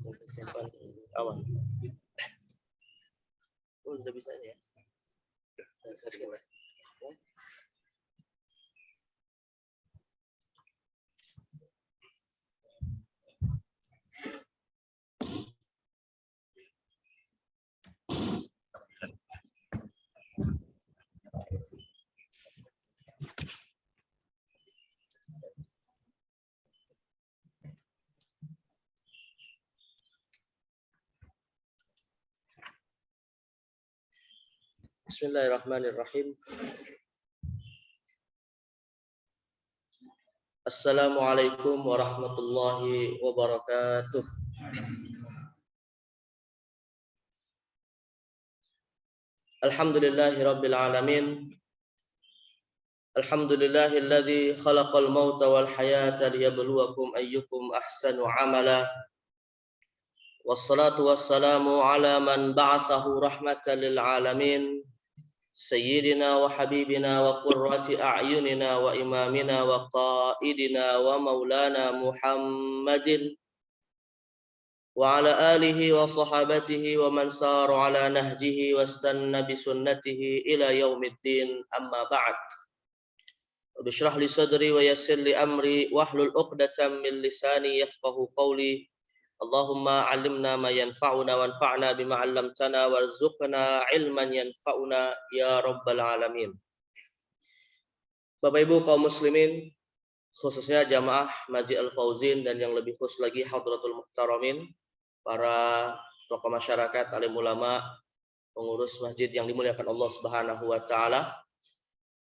Simpan awan. Oh, sudah bisa ya. Bismillahirrahmanirrahim. Assalamualaikum warahmatullahi wabarakatuh. Alhamdulillahirabbil alamin. Alhamdulillahilladzi khalaqal mauta wal hayata liyabluwakum ayyukum ahsanu amala. Wassalatu wassalamu ala man ba'atsahu rahmatan lil alamin. Sayyidina wa habibina wa qurrati a'yunina wa imamina wa qaidina wa maulana Muhammadin wa ala alihi wa sahabatihi wa man sara ala nahjihi wastanna bi sunnatihi ila yaumiddin, amma ba'd. Bishrah li sadri wa yassir li amri wahlul 'uqdatam min lisani yafqahu qawli. Allahumma 'allimna ma yanfa'una wanfa'na bima 'allamtana warzuqna 'ilman yanfa'una ya rabbal alamin. Bapak Ibu kaum muslimin, khususnya jamaah Masjid Al-Fauzin dan yang lebih khusus lagi hadratul muhtaramin, para tokoh masyarakat, alim ulama, pengurus masjid yang dimuliakan Allah Subhanahu wa taala.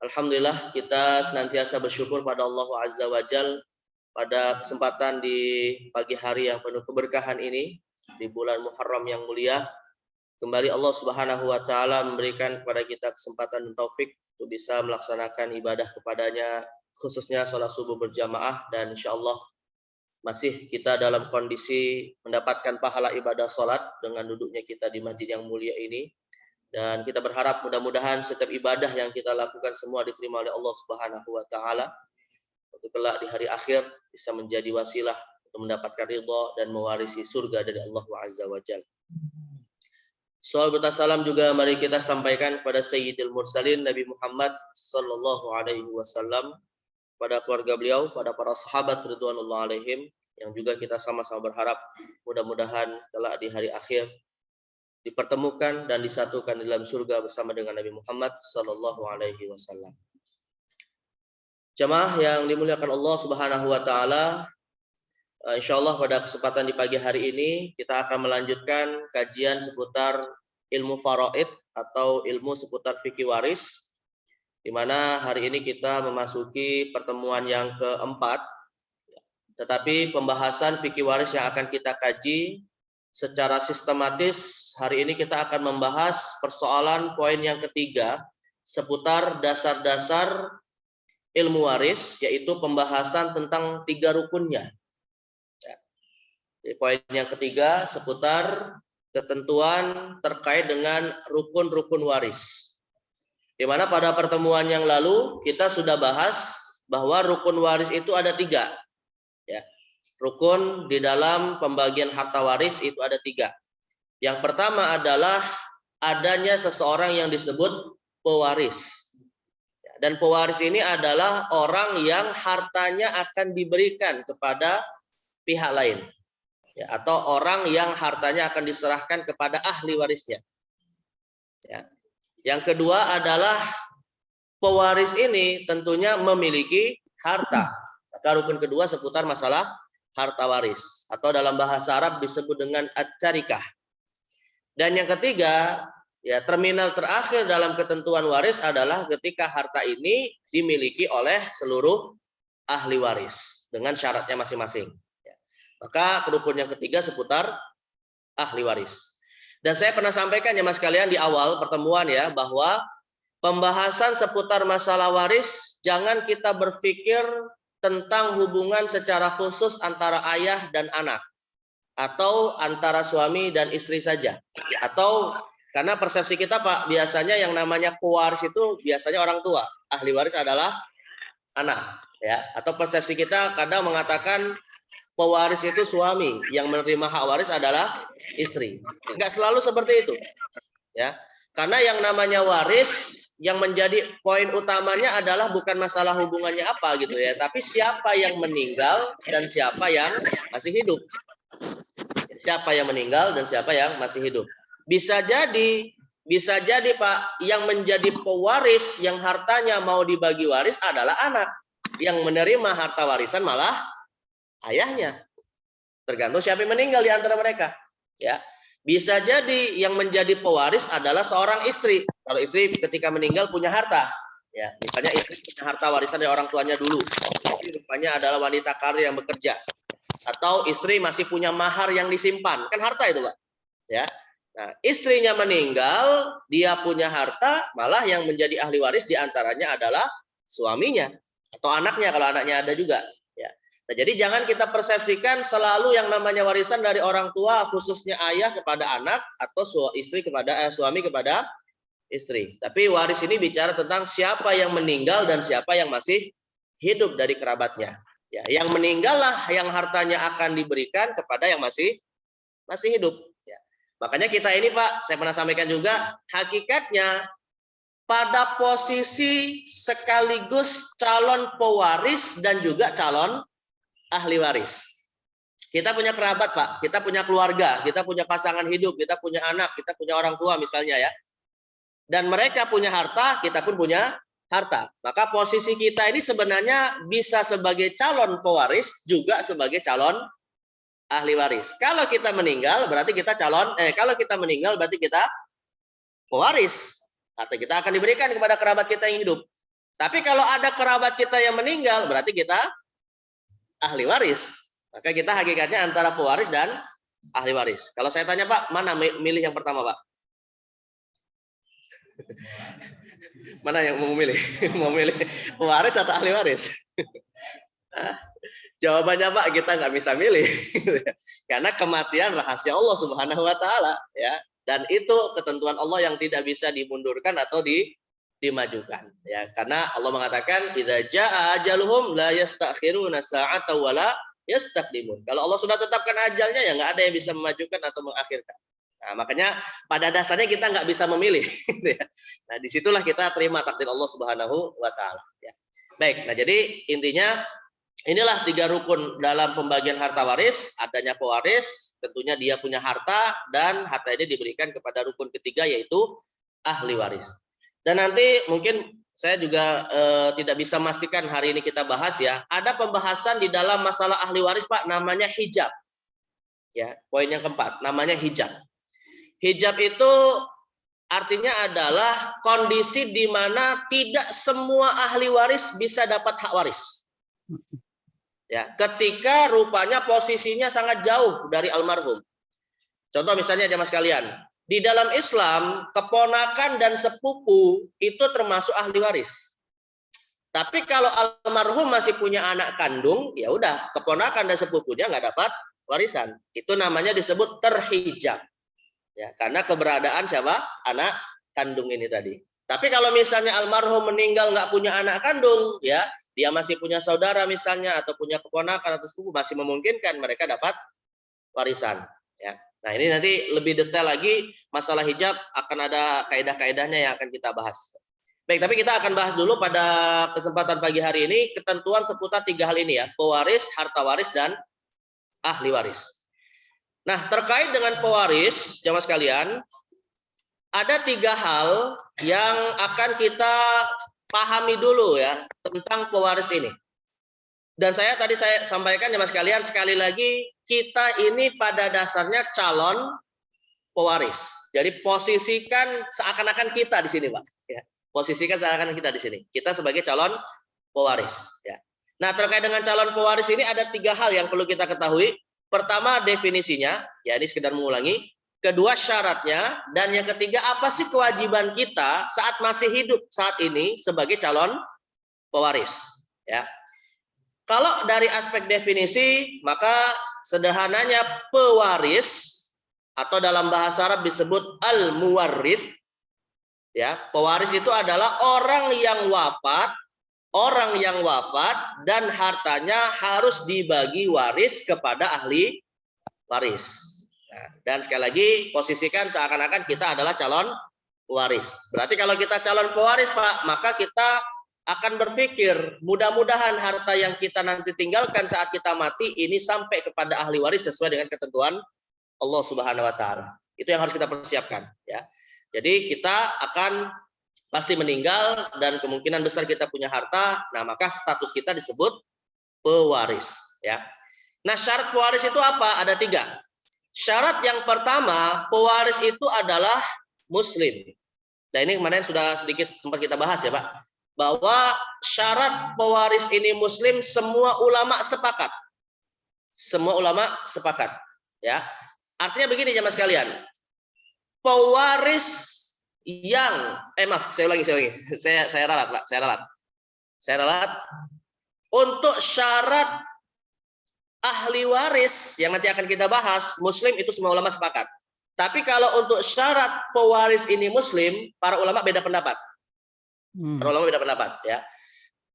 Alhamdulillah kita senantiasa bersyukur pada Allah Azza wa Jalla pada kesempatan di pagi hari yang penuh keberkahan ini, di bulan Muharram yang mulia. Kembali Allah Subhanahu wa taala memberikan kepada kita kesempatan dan taufik untuk bisa melaksanakan ibadah kepadanya, khususnya salat subuh berjamaah, dan insyaallah masih kita dalam kondisi mendapatkan pahala ibadah salat dengan duduknya kita di masjid yang mulia ini. Dan kita berharap mudah-mudahan setiap ibadah yang kita lakukan semua diterima oleh Allah Subhanahu wa taala, untuk kelak di hari akhir bisa menjadi wasilah untuk mendapatkan ridha dan mewarisi surga dari Allah Azza wa Jalla. Salawat bertasalam juga mari kita sampaikan kepada Sayyidil Mursalin Nabi Muhammad sallallahu alaihi wasallam, pada keluarga beliau, pada para sahabat ridwanullah alaihim, yang juga kita sama-sama berharap mudah-mudahan kelak di hari akhir dipertemukan dan disatukan dalam surga bersama dengan Nabi Muhammad sallallahu alaihi wasallam. Jamaah yang dimuliakan Allah Subhanahu wa taala, insyaallah pada kesempatan di pagi hari ini kita akan melanjutkan kajian seputar ilmu faraid atau ilmu seputar fikih waris, di mana hari ini kita memasuki pertemuan yang keempat. Tetapi pembahasan fikih waris yang akan kita kaji secara sistematis hari ini kita akan membahas persoalan poin yang ketiga seputar dasar-dasar ilmu waris, yaitu pembahasan tentang 3 rukunnya. Jadi poin yang ketiga seputar ketentuan terkait dengan rukun-rukun waris. Di mana pada pertemuan yang lalu kita sudah bahas bahwa rukun waris itu ada 3. Ya. Rukun di dalam pembagian harta waris itu ada 3. Yang pertama adalah adanya seseorang yang disebut pewaris. Dan pewaris ini adalah orang yang hartanya akan diberikan kepada pihak lain, ya, atau orang yang hartanya akan diserahkan kepada ahli warisnya. Ya. Yang kedua adalah pewaris ini tentunya memiliki harta. Maka rukun kedua seputar masalah harta waris, atau dalam bahasa Arab disebut dengan at-tarikah. Dan yang ketiga, ya, terminal terakhir dalam ketentuan waris adalah ketika harta ini dimiliki oleh seluruh ahli waris dengan syaratnya masing-masing. Ya. Maka rukun yang ketiga seputar ahli waris. Dan saya pernah sampaikan ya mas kalian di awal pertemuan ya, bahwa pembahasan seputar masalah waris jangan kita berpikir tentang hubungan secara khusus antara ayah dan anak, atau antara suami dan istri saja, atau karena persepsi kita Pak, biasanya yang namanya pewaris itu biasanya orang tua, ahli waris adalah anak, ya. Atau persepsi kita kadang mengatakan pewaris itu suami, yang menerima hak waris adalah istri. Enggak selalu seperti itu, ya. Karena yang namanya waris, yang menjadi poin utamanya adalah bukan masalah hubungannya apa gitu ya, tapi siapa yang meninggal dan siapa yang masih hidup. Siapa yang meninggal dan siapa yang masih hidup. Bisa jadi Pak, yang menjadi pewaris, yang hartanya mau dibagi waris adalah anak. Yang menerima harta warisan malah ayahnya. Tergantung siapa yang meninggal di antara mereka. Ya, bisa jadi yang menjadi pewaris adalah seorang istri. Kalau istri ketika meninggal punya harta, ya, misalnya istri punya harta warisan dari orang tuanya dulu. Istri rupanya adalah wanita karir yang bekerja. Atau istri masih punya mahar yang disimpan. Kan harta itu, Pak. Ya. Nah, istrinya meninggal, dia punya harta, malah yang menjadi ahli waris diantaranya adalah suaminya atau anaknya kalau anaknya ada juga. Ya. Nah, jadi jangan kita persepsikan selalu yang namanya warisan dari orang tua, khususnya ayah kepada anak atau suami kepada istri. Tapi waris ini bicara tentang siapa yang meninggal dan siapa yang masih hidup dari kerabatnya. Ya, yang meninggal lah yang hartanya akan diberikan kepada yang masih hidup. Makanya kita ini Pak, saya pernah sampaikan juga, hakikatnya pada posisi sekaligus calon pewaris dan juga calon ahli waris. Kita punya kerabat Pak, kita punya keluarga, kita punya pasangan hidup, kita punya anak, kita punya orang tua misalnya ya. Dan mereka punya harta, kita pun punya harta. Maka posisi kita ini sebenarnya bisa sebagai calon pewaris, juga sebagai calon ahli waris. Kalau kita meninggal berarti kita kalau kita meninggal berarti kita pewaris. Harta kita akan diberikan kepada kerabat kita yang hidup. Tapi kalau ada kerabat kita yang meninggal berarti kita ahli waris. Maka kita hakikatnya antara pewaris dan ahli waris. Kalau saya tanya Pak, mana milih yang pertama Pak? Mana yang mau milih? Mau milih pewaris atau ahli waris? Jawabannya Pak, kita nggak bisa milih. Karena kematian rahasia Allah Subhanahu wa taala ya. Dan itu ketentuan Allah yang tidak bisa dimundurkan atau dimajukan ya. Karena Allah mengatakan idza jaa ajaluhum la yastakhiruna sa'atan wa la yastaqdimun. Kalau Allah sudah tetapkan ajalnya ya nggak ada yang bisa memajukan atau mengakhirkan. Nah, makanya pada dasarnya kita nggak bisa memilih. Nah, disitulah kita terima takdir Allah Subhanahu wa taala ya. Baik, nah jadi intinya inilah 3 rukun dalam pembagian harta waris, adanya pewaris, tentunya dia punya harta dan harta ini diberikan kepada rukun ketiga yaitu ahli waris. Dan nanti mungkin saya juga tidak bisa memastikan hari ini kita bahas ya, ada pembahasan di dalam masalah ahli waris Pak namanya hijab. Ya, poin yang keempat namanya hijab. Hijab itu artinya adalah kondisi di mana tidak semua ahli waris bisa dapat hak waris. Ya, ketika rupanya posisinya sangat jauh dari almarhum. Contoh misalnya jamaah sekalian, di dalam Islam keponakan dan sepupu itu termasuk ahli waris. Tapi kalau almarhum masih punya anak kandung, ya udah keponakan dan sepupunya nggak dapat warisan. Itu namanya disebut terhijab. Ya, karena keberadaan siapa? Anak kandung ini tadi. Tapi kalau misalnya almarhum meninggal nggak punya anak kandung, ya dia masih punya saudara misalnya atau punya keponakan atau sepupu, masih memungkinkan mereka dapat warisan ya. Nah, ini nanti lebih detail lagi masalah hijab akan ada kaidah-kaidahnya yang akan kita bahas. Baik, tapi kita akan bahas dulu pada kesempatan pagi hari ini ketentuan seputar 3 hal ini ya, pewaris, harta waris dan ahli waris. Nah, terkait dengan pewaris, jamaah sekalian, ada 3 hal yang akan kita pahami dulu ya tentang pewaris ini. Dan saya sampaikan jemaah sekalian sekali lagi, kita ini pada dasarnya calon pewaris. Jadi posisikan seakan-akan kita di sini, Pak. Ya, posisikan seakan-akan kita di sini. Kita sebagai calon pewaris. Ya. Nah, terkait dengan calon pewaris ini ada 3 hal yang perlu kita ketahui. Pertama definisinya, ya ini sekedar mengulangi. Kedua syaratnya, dan yang ketiga apa sih kewajiban kita saat masih hidup saat ini sebagai calon pewaris. Ya. Kalau dari aspek definisi, maka sederhananya pewaris atau dalam bahasa Arab disebut al-muwarrith. Ya, pewaris itu adalah orang yang wafat orang yang wafat dan hartanya harus dibagi waris kepada ahli waris. Nah, dan sekali lagi posisikan seakan-akan kita adalah calon pewaris. Berarti kalau kita calon pewaris, Pak, maka kita akan berpikir mudah-mudahan harta yang kita nanti tinggalkan saat kita mati ini sampai kepada ahli waris sesuai dengan ketentuan Allah Subhanahu wa taala. Itu yang harus kita persiapkan, ya. Jadi kita akan pasti meninggal dan kemungkinan besar kita punya harta. Nah, maka status kita disebut pewaris, ya. Nah, syarat pewaris itu apa? Ada 3. Syarat yang pertama, pewaris itu adalah muslim. Nah, ini kemarin sudah sedikit sempat kita bahas ya, Pak. Bahwa syarat pewaris ini muslim, semua ulama sepakat. Semua ulama sepakat, ya. Artinya begini jamaah sekalian. Pewaris yang maaf, saya ulangi. Saya ralat, Pak. Saya ralat. Untuk syarat ahli waris yang nanti akan kita bahas, muslim itu semua ulama sepakat. Tapi kalau untuk syarat pewaris ini muslim, para ulama beda pendapat. Para ulama beda pendapat, ya.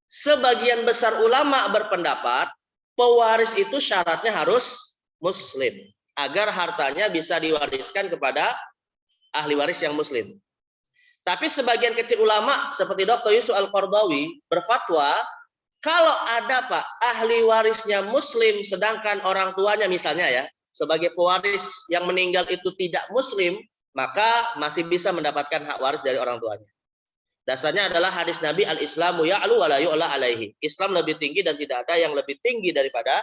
Sebagian besar ulama berpendapat pewaris itu syaratnya harus muslim agar hartanya bisa diwariskan kepada ahli waris yang muslim. Tapi sebagian kecil ulama seperti Dr. Yusuf Al-Qardawi berfatwa kalau ada, Pak, ahli warisnya muslim sedangkan orang tuanya misalnya ya, sebagai pewaris yang meninggal itu tidak muslim, maka masih bisa mendapatkan hak waris dari orang tuanya. Dasarnya adalah hadis Nabi, al-Islamu ya'lu wa la yu'la alaihi. Islam lebih tinggi dan tidak ada yang lebih tinggi daripada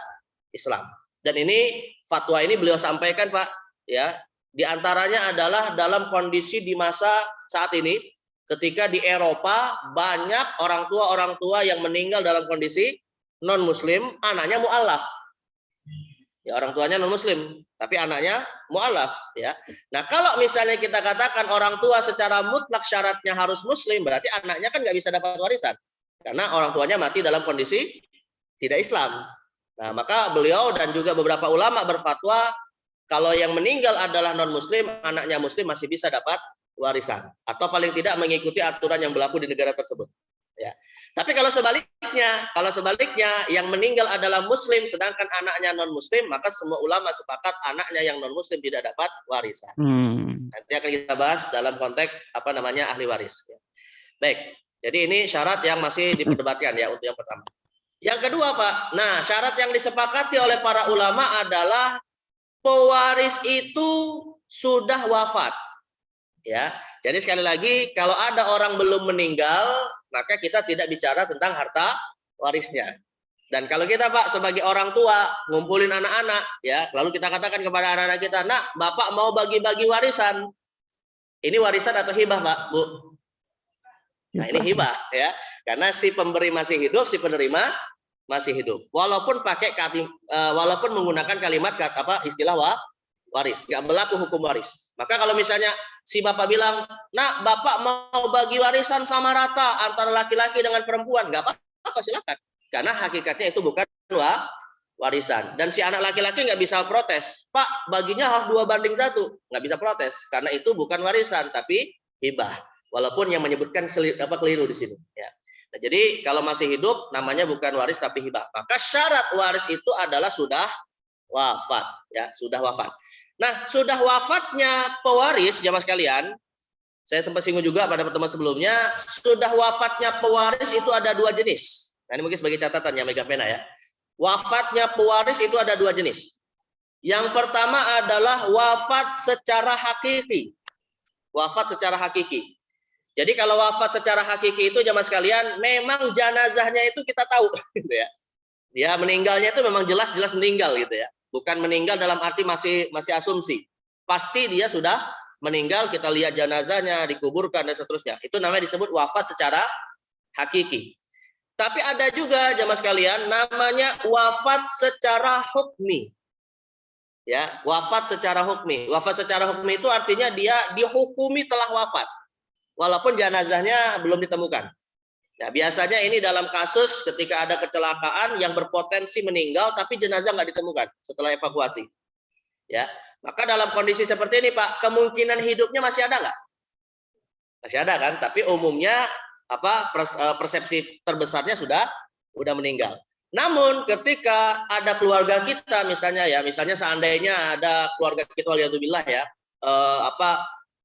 Islam. Dan ini fatwa ini beliau sampaikan, Pak, ya. Di antaranya adalah dalam kondisi di masa saat ini ketika di Eropa banyak orang tua yang meninggal dalam kondisi non muslim, anaknya mu'alaf. Ya, orang tuanya non muslim, tapi anaknya mu'alaf, ya. Nah, kalau misalnya kita katakan orang tua secara mutlak syaratnya harus muslim, berarti anaknya kan nggak bisa dapat warisan karena orang tuanya mati dalam kondisi tidak Islam. Nah, maka beliau dan juga beberapa ulama berfatwa kalau yang meninggal adalah non muslim, anaknya muslim masih bisa dapat warisan atau paling tidak mengikuti aturan yang berlaku di negara tersebut, ya. Tapi kalau sebaliknya yang meninggal adalah muslim sedangkan anaknya non muslim, maka semua ulama sepakat anaknya yang non muslim tidak dapat warisan. Nanti akan kita bahas dalam konteks ahli waris, ya. Baik, jadi ini syarat yang masih diperdebatkan ya untuk yang pertama. Yang kedua, Pak, nah syarat yang disepakati oleh para ulama adalah pewaris itu sudah wafat. Ya, jadi sekali lagi kalau ada orang belum meninggal, maka kita tidak bicara tentang harta warisnya. Dan kalau kita, Pak, sebagai orang tua ngumpulin anak-anak, ya, lalu kita katakan kepada anak-anak kita, "Nak, Bapak mau bagi-bagi warisan." Ini warisan atau hibah, Pak, Bu? Nah, ini hibah, ya, karena si pemberi masih hidup, si penerima masih hidup. Walaupun walaupun menggunakan kalimat istilah waris, nggak berlaku hukum waris. Maka kalau misalnya si bapak bilang, "Nak, Bapak mau bagi warisan sama rata antara laki-laki dengan perempuan," nggak apa-apa, silakan. Karena hakikatnya itu bukan warisan. Dan si anak laki-laki nggak bisa protes, "Pak, baginya harus 2:1." Nggak bisa protes karena itu bukan warisan tapi hibah. Walaupun yang menyebutkan keliru di sini. Ya. Nah, jadi kalau masih hidup namanya bukan waris tapi hibah. Maka syarat waris itu adalah sudah wafat, ya, sudah wafat. Nah, sudah wafatnya pewaris, jamaah sekalian, saya sempat singgung juga pada pertemuan sebelumnya, sudah wafatnya pewaris itu ada 2 jenis. Nah, ini mungkin sebagai catatan ya, megang pena ya. Wafatnya pewaris itu ada 2 jenis. Yang pertama adalah wafat secara hakiki. Wafat secara hakiki. Jadi kalau wafat secara hakiki itu jamaah sekalian, memang jenazahnya itu kita tahu, gitu ya. Dia meninggalnya itu memang jelas-jelas meninggal gitu ya. Bukan meninggal dalam arti masih asumsi. Pasti dia sudah meninggal, kita lihat jenazahnya, dikuburkan dan seterusnya. Itu namanya disebut wafat secara hakiki. Tapi ada juga jamaah sekalian namanya wafat secara hukmi. Ya, wafat secara hukmi. Wafat secara hukmi itu artinya dia dihukumi telah wafat walaupun jenazahnya belum ditemukan. Nah, biasanya ini dalam kasus ketika ada kecelakaan yang berpotensi meninggal tapi jenazah nggak ditemukan setelah evakuasi. Ya, maka dalam kondisi seperti ini, Pak, kemungkinan hidupnya masih ada nggak? Masih ada kan? Tapi umumnya persepsi terbesarnya sudah meninggal. Namun ketika ada keluarga kita misalnya seandainya ada keluarga kita waliyadzubillah ya,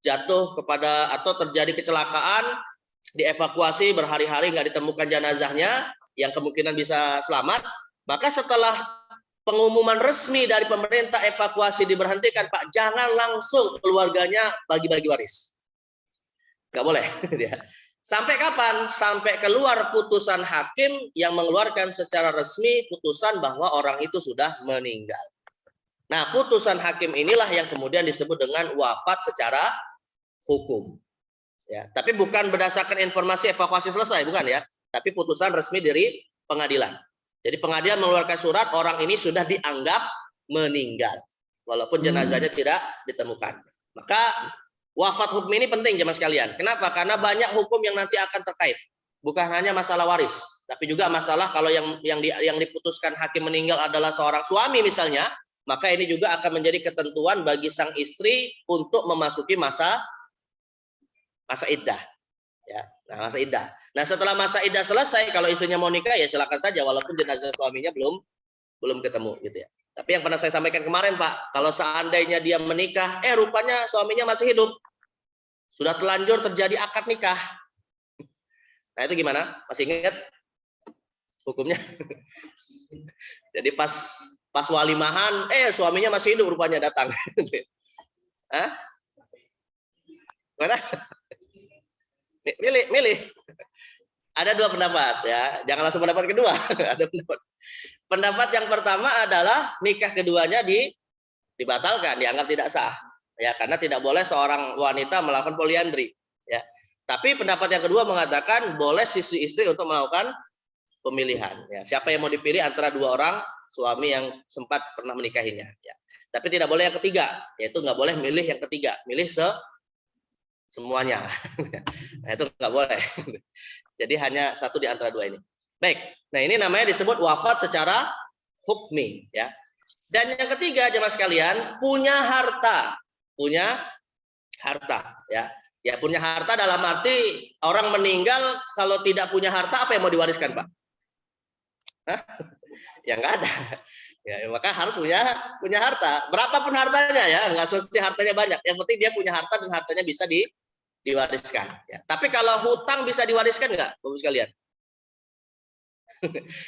jatuh kepada atau terjadi kecelakaan, dievakuasi berhari-hari nggak ditemukan jenazahnya, yang kemungkinan bisa selamat, maka setelah pengumuman resmi dari pemerintah evakuasi diberhentikan, Pak, jangan langsung keluarganya bagi-bagi waris. Nggak boleh. Sampai kapan? Sampai keluar putusan hakim yang mengeluarkan secara resmi putusan bahwa orang itu sudah meninggal. Nah, putusan hakim inilah yang kemudian disebut dengan wafat secara hukum. Ya, tapi bukan berdasarkan informasi evakuasi selesai, bukan ya. Tapi putusan resmi dari pengadilan. Jadi pengadilan mengeluarkan surat orang ini sudah dianggap meninggal, walaupun jenazahnya tidak ditemukan. Maka wafat hukum ini penting jemaah sekalian. Kenapa? Karena banyak hukum yang nanti akan terkait. Bukan hanya masalah waris, tapi juga masalah kalau yang diputuskan hakim meninggal adalah seorang suami misalnya, maka ini juga akan menjadi ketentuan bagi sang istri untuk memasuki masa iddah. Ya, nah masa iddah. Nah, setelah masa iddah selesai, kalau istrinya mau nikah ya silakan saja walaupun jenazah suaminya belum ketemu gitu ya. Tapi yang pernah saya sampaikan kemarin, Pak, kalau seandainya dia menikah, rupanya suaminya masih hidup. Sudah telanjur terjadi akad nikah. Nah, itu gimana? Masih ingat hukumnya? Jadi pas walimahan, suaminya masih hidup rupanya datang. Hah? Mana? Milih. Ada dua pendapat ya. Jangan langsung pendapat kedua. Ada pendapat yang pertama adalah nikah keduanya dibatalkan, dianggap tidak sah. Ya, karena tidak boleh seorang wanita melakukan poliandri. Ya. Tapi pendapat yang kedua mengatakan boleh sisi istri untuk melakukan pemilihan. Ya. Siapa yang mau dipilih antara dua orang suami yang sempat pernah menikahinya. Ya. Tapi tidak boleh yang ketiga, yaitu nggak boleh milih yang ketiga, milih semuanya. Nah, itu nggak boleh. Jadi hanya satu di antara dua ini. Baik. Nah, ini namanya disebut wafat secara hukmi. Ya. Dan yang ketiga, jemaah sekalian, punya harta. Punya harta dalam arti orang meninggal kalau tidak punya harta, apa yang mau diwariskan, Pak? Hah? Ya nggak ada. Ya, maka harus punya harta. Berapapun hartanya ya, nggak mesti hartanya banyak. Yang penting dia punya harta dan hartanya bisa diwariskan. Ya. Tapi kalau hutang bisa diwariskan nggak, Bapak sekalian?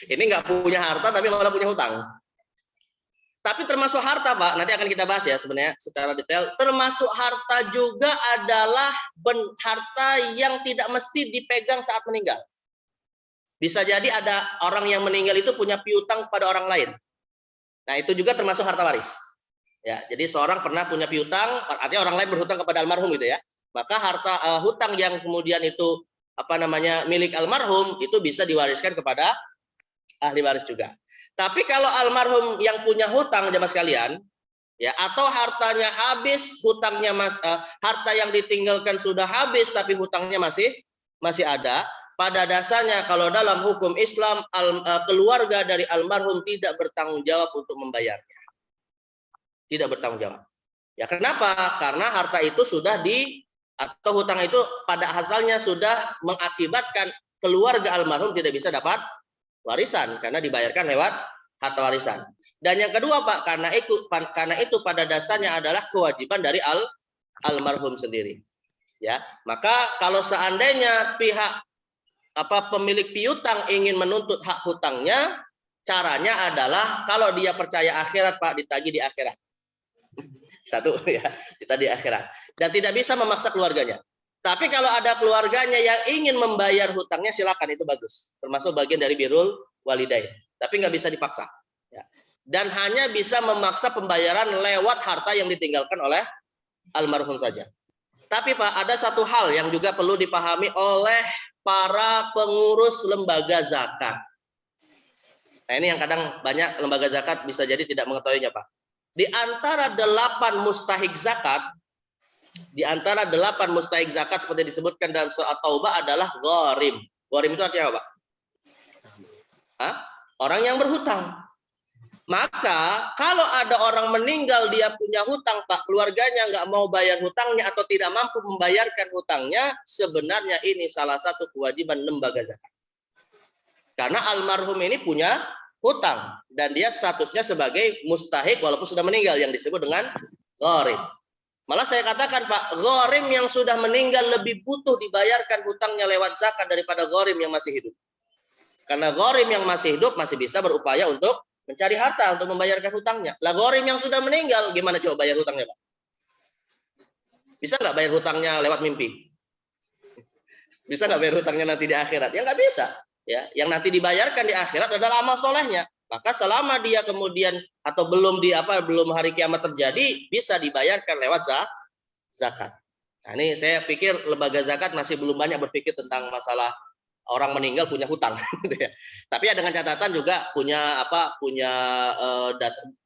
Ini nggak punya harta tapi malah punya hutang. Tapi termasuk harta, Pak, nanti akan kita bahas ya sebenarnya secara detail. Termasuk harta juga adalah harta yang tidak mesti dipegang saat meninggal. Bisa jadi ada orang yang meninggal itu punya piutang pada orang lain. Nah, itu juga termasuk harta waris. Ya, jadi seorang pernah punya piutang, artinya orang lain berhutang kepada almarhum gitu ya. Maka harta hutang yang kemudian itu milik almarhum itu bisa diwariskan kepada ahli waris juga. Tapi kalau almarhum yang punya hutang jemaah sekalian, ya, atau hartanya habis, harta yang ditinggalkan sudah habis tapi hutangnya masih ada, pada dasarnya kalau dalam hukum Islam keluarga dari almarhum tidak bertanggung jawab untuk membayarnya. Tidak bertanggung jawab. Ya, kenapa? Karena harta itu atau hutang itu pada asalnya sudah mengakibatkan keluarga almarhum tidak bisa dapat warisan karena dibayarkan lewat harta warisan. Dan yang kedua, Pak, karena itu pada dasarnya adalah kewajiban dari almarhum sendiri. Ya, maka kalau seandainya pihak pemilik piutang ingin menuntut hak hutangnya, caranya adalah kalau dia percaya akhirat, Pak, ditagih di akhirat. Satu ya, ditagih di akhirat. Dan tidak bisa memaksa keluarganya. Tapi kalau ada keluarganya yang ingin membayar hutangnya, silakan, itu bagus. Termasuk bagian dari birrul walidain. Tapi nggak bisa dipaksa. Ya. Dan hanya bisa memaksa pembayaran lewat harta yang ditinggalkan oleh almarhum saja. Tapi Pak, ada satu hal yang juga perlu dipahami oleh para pengurus lembaga zakat. Nah, ini yang kadang banyak lembaga zakat bisa jadi tidak mengetahuinya, Pak. Di antara 8 mustahik zakat, seperti disebutkan dalam surat Taubah adalah gharim. Gharim itu artinya apa, Pak? Orang yang berhutang. Maka kalau ada orang meninggal dia punya hutang, Pak, keluarganya nggak mau bayar hutangnya atau tidak mampu membayarkan hutangnya, sebenarnya ini salah satu kewajiban lembaga zakat. Karena almarhum ini punya hutang dan dia statusnya sebagai mustahik walaupun sudah meninggal, yang disebut dengan gharim. Malah saya katakan, Pak, gharim yang sudah meninggal lebih butuh dibayarkan hutangnya lewat zakat daripada gharim yang masih hidup. Karena gharim yang masih hidup masih bisa berupaya untuk mencari harta untuk membayarkan hutangnya. Lah gharim yang sudah meninggal gimana coba bayar hutangnya, Pak? Bisa nggak bayar hutangnya lewat mimpi? Bisa nggak bayar hutangnya nanti di akhirat? Ya nggak bisa. Ya, yang nanti dibayarkan di akhirat adalah amal solehnya. Maka selama dia kemudian atau belum hari kiamat terjadi, bisa dibayarkan lewat zakat. Nah, ini saya pikir lembaga zakat masih belum banyak berpikir tentang masalah orang meninggal punya hutang, gitu ya. Tapi ya dengan catatan juga punya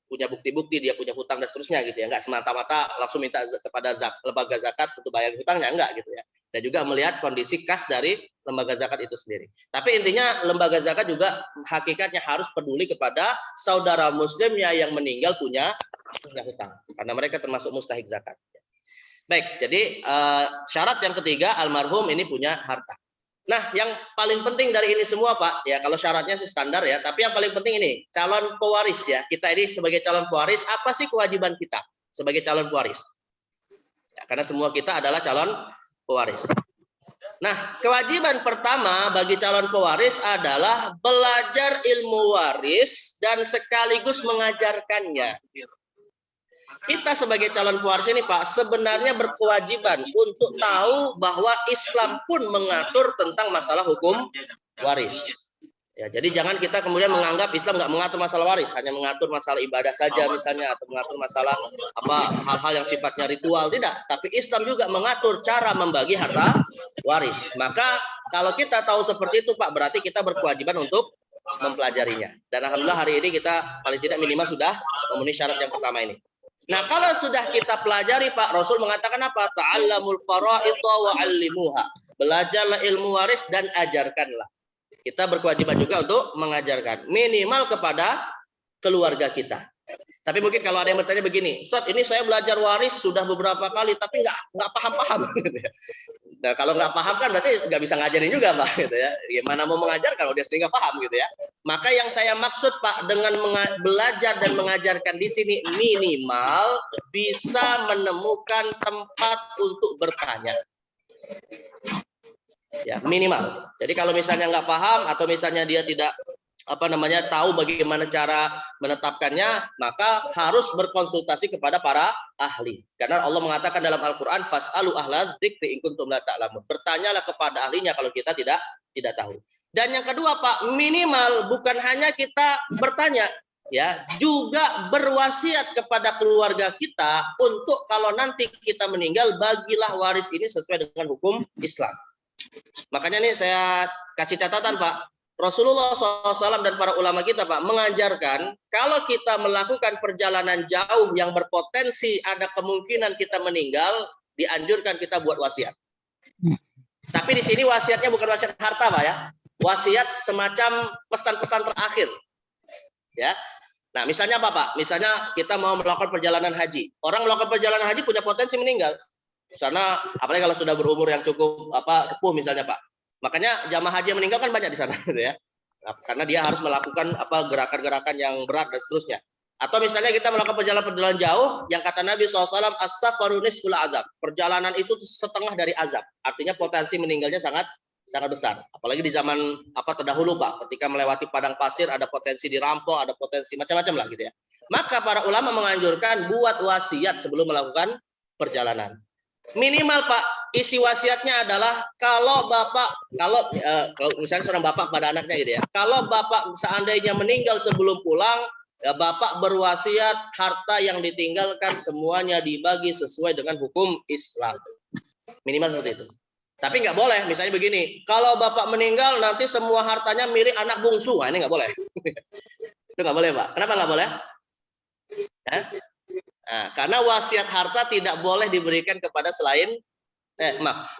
punya bukti-bukti dia punya hutang dan seterusnya, gitu ya. Enggak semata-mata langsung minta kepada lembaga zakat untuk bayar hutangnya, enggak, gitu ya. Dan juga melihat kondisi kas dari lembaga zakat itu sendiri. Tapi intinya lembaga zakat juga hakikatnya harus peduli kepada saudara muslimnya yang meninggal punya hutang, karena mereka termasuk mustahik zakat. Baik, jadi syarat yang ketiga, almarhum ini punya harta. Nah, yang paling penting dari ini semua, Pak, ya kalau syaratnya sih standar ya, tapi yang paling penting ini, calon pewaris ya. Kita ini sebagai calon pewaris, apa sih kewajiban kita sebagai calon pewaris? Ya, karena semua kita adalah calon pewaris. Nah, kewajiban pertama bagi calon pewaris adalah belajar ilmu waris dan sekaligus mengajarkannya. Kita sebagai calon pewaris ini, Pak, sebenarnya berkewajiban untuk tahu bahwa Islam pun mengatur tentang masalah hukum waris. Ya, jadi jangan kita kemudian menganggap Islam nggak mengatur masalah waris, hanya mengatur masalah ibadah saja misalnya, atau mengatur masalah hal-hal yang sifatnya ritual, tidak. Tapi Islam juga mengatur cara membagi harta waris. Maka kalau kita tahu seperti itu, Pak, berarti kita berkewajiban untuk mempelajarinya. Dan alhamdulillah hari ini kita paling tidak minimal sudah memenuhi syarat yang pertama ini. Nah, kalau sudah kita pelajari, Pak, Rasul mengatakan apa? Ta'allamul fara'idha wa 'allimuha. Belajarlah ilmu waris dan ajarkanlah. Kita berkewajiban juga untuk mengajarkan, minimal kepada keluarga kita. Tapi mungkin kalau ada yang bertanya begini, Ustaz, ini saya belajar waris sudah beberapa kali tapi nggak paham-paham. Nah, kalau nggak paham kan berarti nggak bisa ngajarin juga, Pak, gitu ya. Gimana mau mengajar kalau dia sendiri nggak paham, gitu ya. Maka yang saya maksud, Pak, dengan belajar dan mengajarkan di sini minimal bisa menemukan tempat untuk bertanya. Ya, minimal. Jadi kalau misalnya nggak paham atau misalnya dia tidak tahu bagaimana cara menetapkannya, maka harus berkonsultasi kepada para ahli. Karena Allah mengatakan dalam Al-Qur'an, fas'alu ahla dzikri in kuntum la ta'lamun. Bertanyalah kepada ahlinya kalau kita tidak tahu. Dan yang kedua, Pak, minimal bukan hanya kita bertanya, ya, juga berwasiat kepada keluarga kita untuk kalau nanti kita meninggal, bagilah waris ini sesuai dengan hukum Islam. Makanya nih saya kasih catatan, Pak. Rasulullah SAW dan para ulama kita, Pak, mengajarkan kalau kita melakukan perjalanan jauh yang berpotensi ada kemungkinan kita meninggal, dianjurkan kita buat wasiat. Tapi di sini wasiatnya bukan wasiat harta, Pak, ya. Wasiat semacam pesan-pesan terakhir. Ya. Nah, misalnya apa, Pak? Misalnya kita mau melakukan perjalanan haji. Orang melakukan perjalanan haji punya potensi meninggal. Karena apalagi kalau sudah berumur yang cukup sepuh misalnya, Pak. Makanya jamaah haji yang meninggal kan banyak di sana, gitu ya. Karena dia harus melakukan gerakan-gerakan yang berat dan seterusnya. Atau misalnya kita melakukan perjalanan jauh, yang kata Nabi SAW, as-safaru nisful azab. Perjalanan itu setengah dari azab. Artinya potensi meninggalnya sangat besar. Apalagi di zaman terdahulu, Pak, ketika melewati padang pasir ada potensi dirampok, ada potensi macam-macam lah, gitu ya. Maka para ulama menganjurkan buat wasiat sebelum melakukan perjalanan. Minimal, Pak, isi wasiatnya adalah kalau misalnya seorang bapak pada anaknya, gitu ya. Kalau bapak seandainya meninggal sebelum pulang, ya bapak berwasiat harta yang ditinggalkan semuanya dibagi sesuai dengan hukum Islam. Minimal seperti itu. Tapi nggak boleh, misalnya begini, kalau bapak meninggal nanti semua hartanya milik anak bungsu. Nah, ini nggak boleh. Itu nggak boleh, Pak. Kenapa nggak boleh? Nah, karena wasiat harta tidak boleh diberikan kepada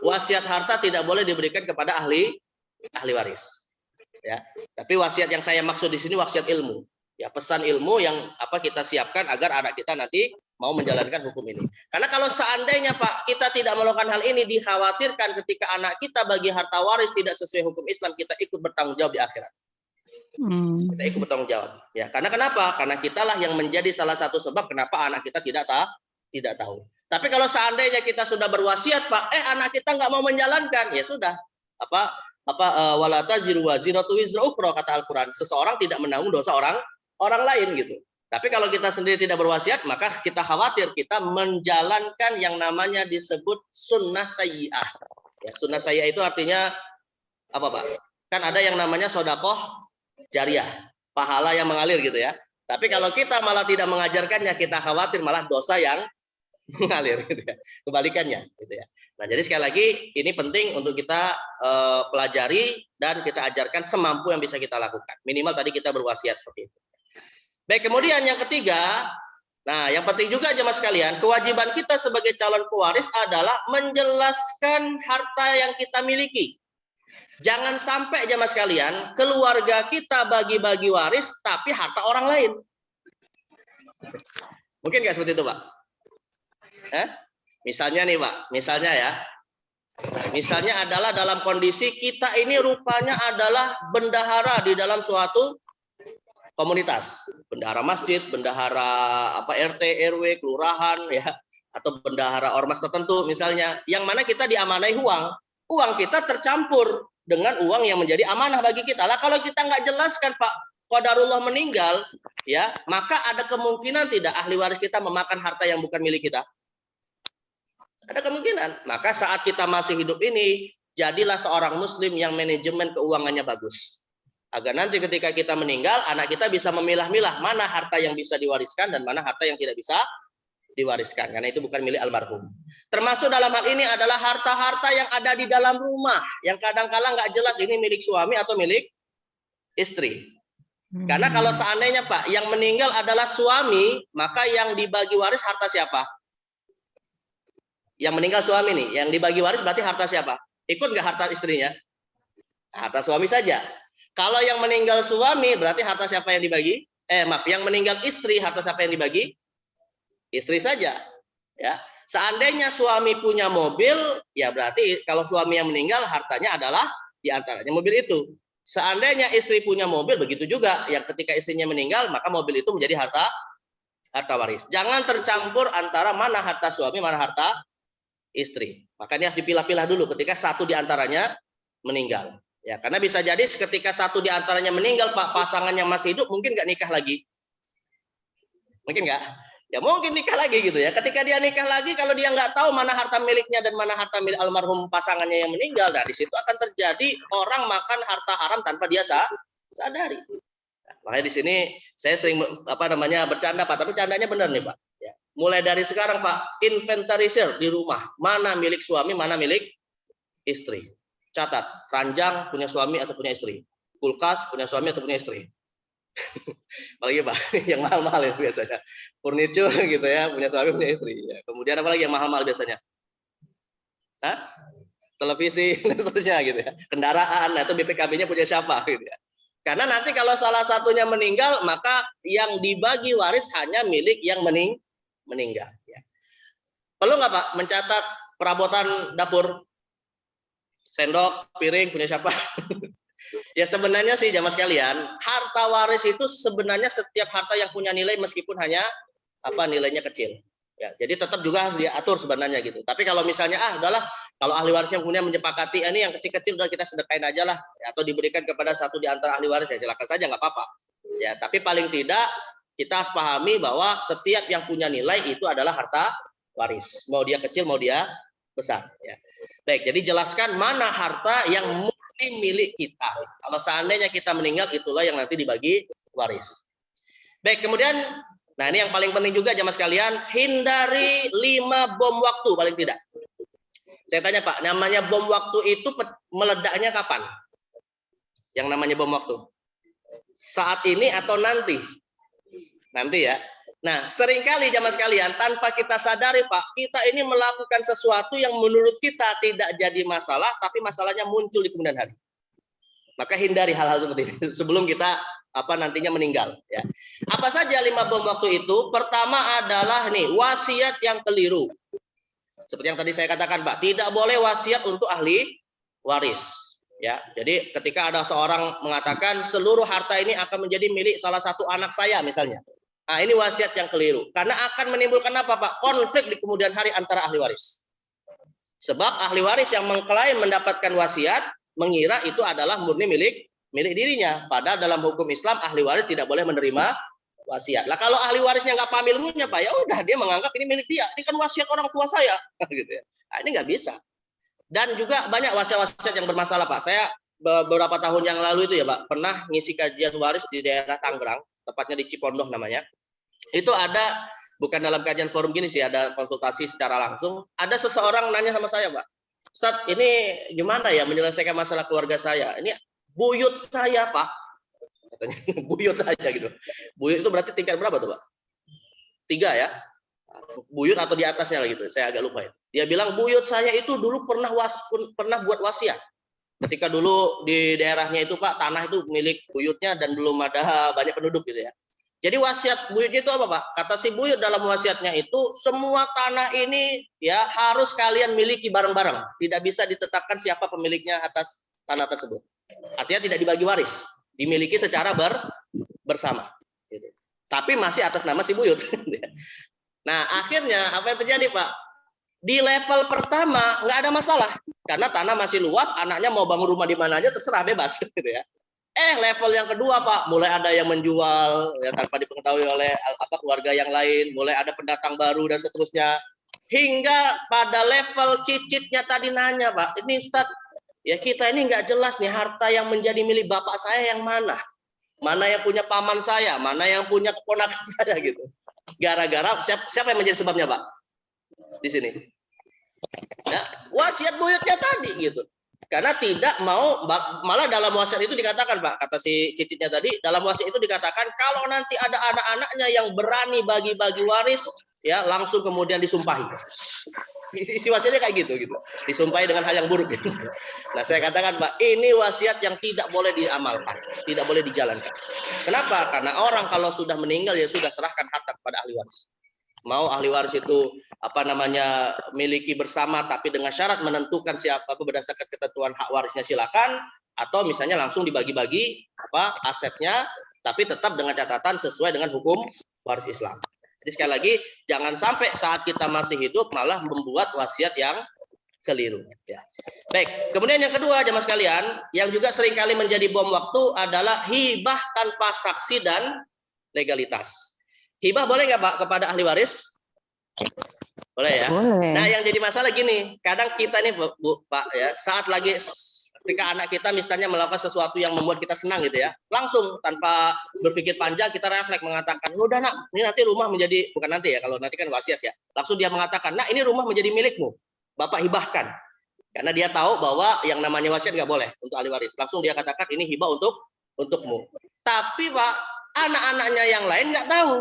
wasiat harta tidak boleh diberikan kepada ahli waris. Ya. Tapi wasiat yang saya maksud di sini wasiat ilmu. Ya, pesan ilmu yang kita siapkan agar anak kita nanti mau menjalankan hukum ini. Karena kalau seandainya Pak kita tidak melakukan hal ini, dikhawatirkan ketika anak kita bagi harta waris tidak sesuai hukum Islam, kita ikut bertanggung jawab di akhirat. Kita ikut bertanggung jawab. Ya, karena kenapa? Karena kitalah yang menjadi salah satu sebab kenapa anak kita tidak tahu. Tapi kalau seandainya kita sudah berwasiat Pak, anak kita nggak mau menjalankan, ya sudah. Wala taziru waziratu wizra ukhra, kata Al-Qur'an. Seseorang tidak menanggung dosa orang lain gitu. Tapi kalau kita sendiri tidak berwasiat, maka kita khawatir kita menjalankan yang namanya disebut sunnah sayyi'ah. Ya, sunnah sayyi'ah itu artinya apa Pak? Kan ada yang namanya sodakoh jariah, pahala yang mengalir gitu ya. Tapi kalau kita malah tidak mengajarkannya, kita khawatir malah dosa yang mengalir gitu ya. Kebalikannya gitu ya. Nah, jadi sekali lagi ini penting untuk kita pelajari dan kita ajarkan semampu yang bisa kita lakukan. Minimal tadi kita berwasiat seperti itu. Baik, kemudian yang ketiga, nah yang penting juga jemaah sekalian, kewajiban kita sebagai calon pewaris adalah menjelaskan harta yang kita miliki. Jangan sampai jemaah sekalian, keluarga kita bagi-bagi waris tapi harta orang lain. Mungkin nggak seperti itu Pak? Misalnya nih Pak, misalnya ya. Misalnya adalah dalam kondisi kita ini rupanya adalah bendahara di dalam suatu komunitas, bendahara masjid, bendahara RT, RW, kelurahan ya, atau bendahara ormas tertentu misalnya, yang mana kita diamanai uang kita tercampur dengan uang yang menjadi amanah bagi kita. Lah kalau kita nggak jelaskan Pak, qadarullah meninggal, ya, maka ada kemungkinan tidak ahli waris kita memakan harta yang bukan milik kita. Ada kemungkinan. Maka saat kita masih hidup ini, jadilah seorang muslim yang manajemen keuangannya bagus. Agar nanti ketika kita meninggal, anak kita bisa memilah-milah mana harta yang bisa diwariskan dan mana harta yang tidak bisa diwariskan. Karena itu bukan milik almarhum. Termasuk dalam hal ini adalah harta-harta yang ada di dalam rumah. Yang kadang-kala nggak jelas ini milik suami atau milik istri. Karena kalau seandainya Pak, yang meninggal adalah suami, maka yang dibagi waris harta siapa? Yang meninggal suami nih, yang dibagi waris berarti harta siapa? Ikut nggak harta istrinya? Harta suami saja. Kalau yang meninggal suami berarti harta siapa yang dibagi? Yang meninggal istri harta siapa yang dibagi? Istri saja. Ya. Seandainya suami punya mobil, ya berarti kalau suami yang meninggal hartanya adalah diantaranya mobil itu. Seandainya istri punya mobil, begitu juga. Yang ketika istrinya meninggal, maka mobil itu menjadi harta waris. Jangan tercampur antara mana harta suami, mana harta istri. Makanya harus dipilah-pilah dulu ketika satu diantaranya meninggal. Ya, karena bisa jadi ketika satu diantaranya meninggal, Pak, pasangan yang masih hidup mungkin nggak nikah lagi. Mungkin nggak? Ya mungkin nikah lagi gitu ya. Ketika dia nikah lagi, kalau dia nggak tahu mana harta miliknya dan mana harta milik almarhum pasangannya yang meninggal, nah di situ akan terjadi orang makan harta haram tanpa dia sadari. Nah, makanya di sini saya sering bercanda Pak, tapi candanya benar nih Pak. Ya. Mulai dari sekarang Pak, inventarisir di rumah mana milik suami, mana milik istri. Catat, ranjang punya suami atau punya istri, kulkas punya suami atau punya istri. Apalagi Pak, yang mahal-mahal ya biasanya, furniture gitu ya, punya suami punya istri. Ya. Kemudian apa lagi yang mahal-mahal biasanya? Televisi dan seterusnya gitu ya. Kendaraan, itu BPKB-nya punya siapa gitu ya. Karena nanti kalau salah satunya meninggal, maka yang dibagi waris hanya milik yang meninggal. Ya. Perlu nggak Pak mencatat perabotan dapur? Sendok, piring, punya siapa? Ya sebenarnya sih jamaah sekalian, harta waris itu sebenarnya setiap harta yang punya nilai meskipun hanya nilainya kecil. Ya, jadi tetap juga harus diatur sebenarnya gitu. Tapi kalau misalnya udahlah, kalau ahli waris yang punya menyepakati ini yang kecil-kecil udah kita sedekain aja lah, ya, atau diberikan kepada satu di antara ahli waris ya silakan saja nggak apa-apa. Ya, tapi paling tidak kita harus pahami bahwa setiap yang punya nilai itu adalah harta waris. Mau dia kecil, mau dia besar. Ya. Baik, jadi jelaskan mana harta yang murni milik kita. Kalau seandainya kita meninggal, itulah yang nanti dibagi waris. Baik, kemudian, nah ini yang paling penting juga jamaah sekalian, hindari 5 bom waktu paling tidak. Saya tanya Pak, namanya bom waktu itu meledaknya kapan? Yang namanya bom waktu? Saat ini atau nanti? Nanti ya. Nah, seringkali jamaah sekalian, tanpa kita sadari Pak, kita ini melakukan sesuatu yang menurut kita tidak jadi masalah, tapi masalahnya muncul di kemudian hari. Maka hindari hal-hal seperti ini sebelum kita nantinya meninggal. Ya. Apa saja 5 bom waktu itu? Pertama adalah wasiat yang keliru. Seperti yang tadi saya katakan, Pak, tidak boleh wasiat untuk ahli waris. Ya, jadi ketika ada seorang mengatakan seluruh harta ini akan menjadi milik salah satu anak saya misalnya. Nah, ini wasiat yang keliru. Karena akan menimbulkan apa, Pak? Konflik di kemudian hari antara ahli waris. Sebab ahli waris yang mengklaim mendapatkan wasiat mengira itu adalah murni milik dirinya. Padahal dalam hukum Islam ahli waris tidak boleh menerima wasiat. Lah kalau ahli warisnya nggak paham ilmunya, Pak, ya udah dia menganggap ini milik dia. Ini kan wasiat orang tua saya, gitu ya. Nah, ini nggak bisa. Dan juga banyak wasiat-wasiat yang bermasalah, Pak. Saya beberapa tahun yang lalu itu ya, Pak, pernah ngisi kajian waris di daerah Tangerang, tepatnya di Cipondoh namanya. Itu ada, bukan dalam kajian forum gini sih, ada konsultasi secara langsung. Ada seseorang nanya sama saya, Pak, Ustaz, ini gimana ya menyelesaikan masalah keluarga saya? Ini buyut saya, Pak. Katanya, buyut saja gitu. Buyut itu berarti tingkat berapa tuh, Pak? 3 ya? Buyut atau di atasnya lah gitu. Saya agak lupa itu. Dia bilang buyut saya itu dulu pernah buat wasiat. Ketika dulu di daerahnya itu, Pak, tanah itu milik buyutnya dan belum ada banyak penduduk gitu ya. Jadi wasiat buyutnya itu apa, Pak? Kata si buyut dalam wasiatnya itu semua tanah ini ya harus kalian miliki bareng-bareng. Tidak bisa ditetapkan siapa pemiliknya atas tanah tersebut. Artinya tidak dibagi waris, dimiliki secara bersama. Gitu. Tapi masih atas nama si buyut. Nah akhirnya apa yang terjadi, Pak? Di level pertama nggak ada masalah karena tanah masih luas, anaknya mau bangun rumah di mana aja terserah, bebas gitu ya. Level yang kedua, Pak, mulai ada yang menjual ya tanpa diketahui oleh keluarga yang lain, mulai ada pendatang baru dan seterusnya. Hingga pada level cicitnya tadi nanya, Pak, ini Ustaz, ya kita ini nggak jelas nih harta yang menjadi milik bapak saya yang mana? Mana yang punya paman saya, mana yang punya keponakan saya gitu. Gara-gara siapa yang menjadi sebabnya, Pak? Di sini. Ya, wasiat buyutnya tadi gitu. Karena tidak mau, malah dalam wasiat itu dikatakan, Pak, kata si cicitnya tadi, dalam wasiat itu dikatakan kalau nanti ada anak-anaknya yang berani bagi-bagi waris, ya langsung kemudian disumpahi. Isi wasiatnya kayak gitu. Disumpahi dengan hal yang buruk gitu. Nah, saya katakan, Pak, ini wasiat yang tidak boleh diamalkan, tidak boleh dijalankan. Kenapa? Karena orang kalau sudah meninggal ya sudah serahkan harta kepada ahli waris. Mau ahli waris itu miliki bersama tapi dengan syarat menentukan siapa berdasarkan ketentuan hak warisnya silakan, atau misalnya langsung dibagi-bagi asetnya tapi tetap dengan catatan sesuai dengan hukum waris Islam. Jadi sekali lagi jangan sampai saat kita masih hidup malah membuat wasiat yang keliru ya. Baik, kemudian yang kedua jemaah sekalian yang juga seringkali menjadi bom waktu adalah hibah tanpa saksi dan legalitas. Hibah boleh nggak, Pak, kepada ahli waris? Boleh ya. Boleh. Nah, yang jadi masalah gini, kadang kita nih, Pak, ya, saat lagi ketika anak kita misalnya melakukan sesuatu yang membuat kita senang gitu ya, langsung tanpa berpikir panjang kita refleks mengatakan, udah nak, ini nanti rumah menjadi, bukan nanti ya, kalau nanti kan wasiat ya, langsung dia mengatakan, nah ini rumah menjadi milikmu, Bapak hibahkan. Karena dia tahu bahwa yang namanya wasiat nggak boleh untuk ahli waris. Langsung dia katakan ini hibah untukmu. Tapi, Pak, anak-anaknya yang lain nggak tahu.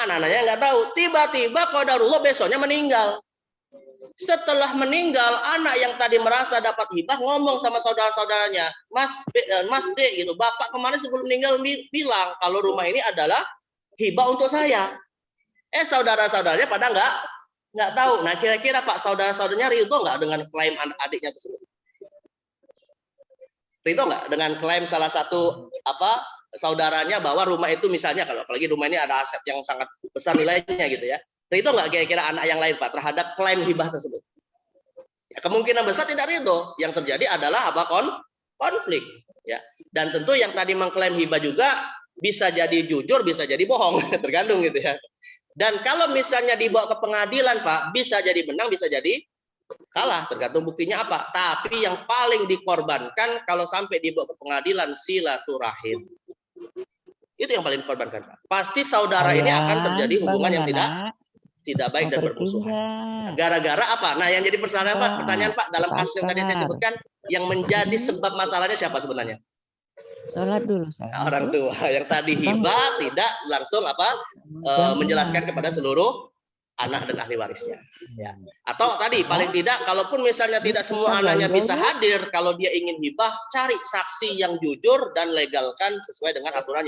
Anak-anaknya nggak tahu. Tiba-tiba qadarullah besoknya meninggal. Setelah meninggal, anak yang tadi merasa dapat hibah ngomong sama saudara-saudaranya, Mas D gitu, Bapak kemarin sebelum meninggal bilang kalau rumah ini adalah hibah untuk saya. Saudara-saudaranya pada nggak tahu. Nah, kira-kira Pak, saudara-saudaranya ridho nggak dengan klaim adiknya tersebut? Ridho nggak dengan klaim salah satu saudaranya bahwa rumah itu misalnya, kalau apalagi rumah ini ada aset yang sangat besar nilainya gitu ya, ridho nggak kira-kira anak yang lain, Pak, terhadap klaim hibah tersebut? Ya, kemungkinan besar tidak ridho. Yang terjadi adalah konflik ya. Dan tentu yang tadi mengklaim hibah juga bisa jadi jujur, bisa jadi bohong, tergantung gitu ya. Dan kalau misalnya dibawa ke pengadilan, Pak, bisa jadi menang, bisa jadi kalah, tergantung buktinya apa. Tapi yang paling dikorbankan kalau sampai dibawa ke pengadilan silaturahim. Itu yang paling dikorbankan, Pak. Pasti saudara ini akan terjadi hubungan yang tidak baik dan bermusuhan. Gara-gara apa? Nah, yang jadi pertanyaan, Pak, dalam kasus yang tadi saya sebutkan, yang menjadi sebab masalahnya siapa sebenarnya? Sholat dulu. Orang tua yang tadi hibah tidak langsung menjelaskan kepada seluruh anak dan ahli warisnya. Ya. Atau tadi paling tidak, kalaupun misalnya tidak semua anaknya bisa hadir, kalau dia ingin hibah, cari saksi yang jujur dan legalkan sesuai dengan aturan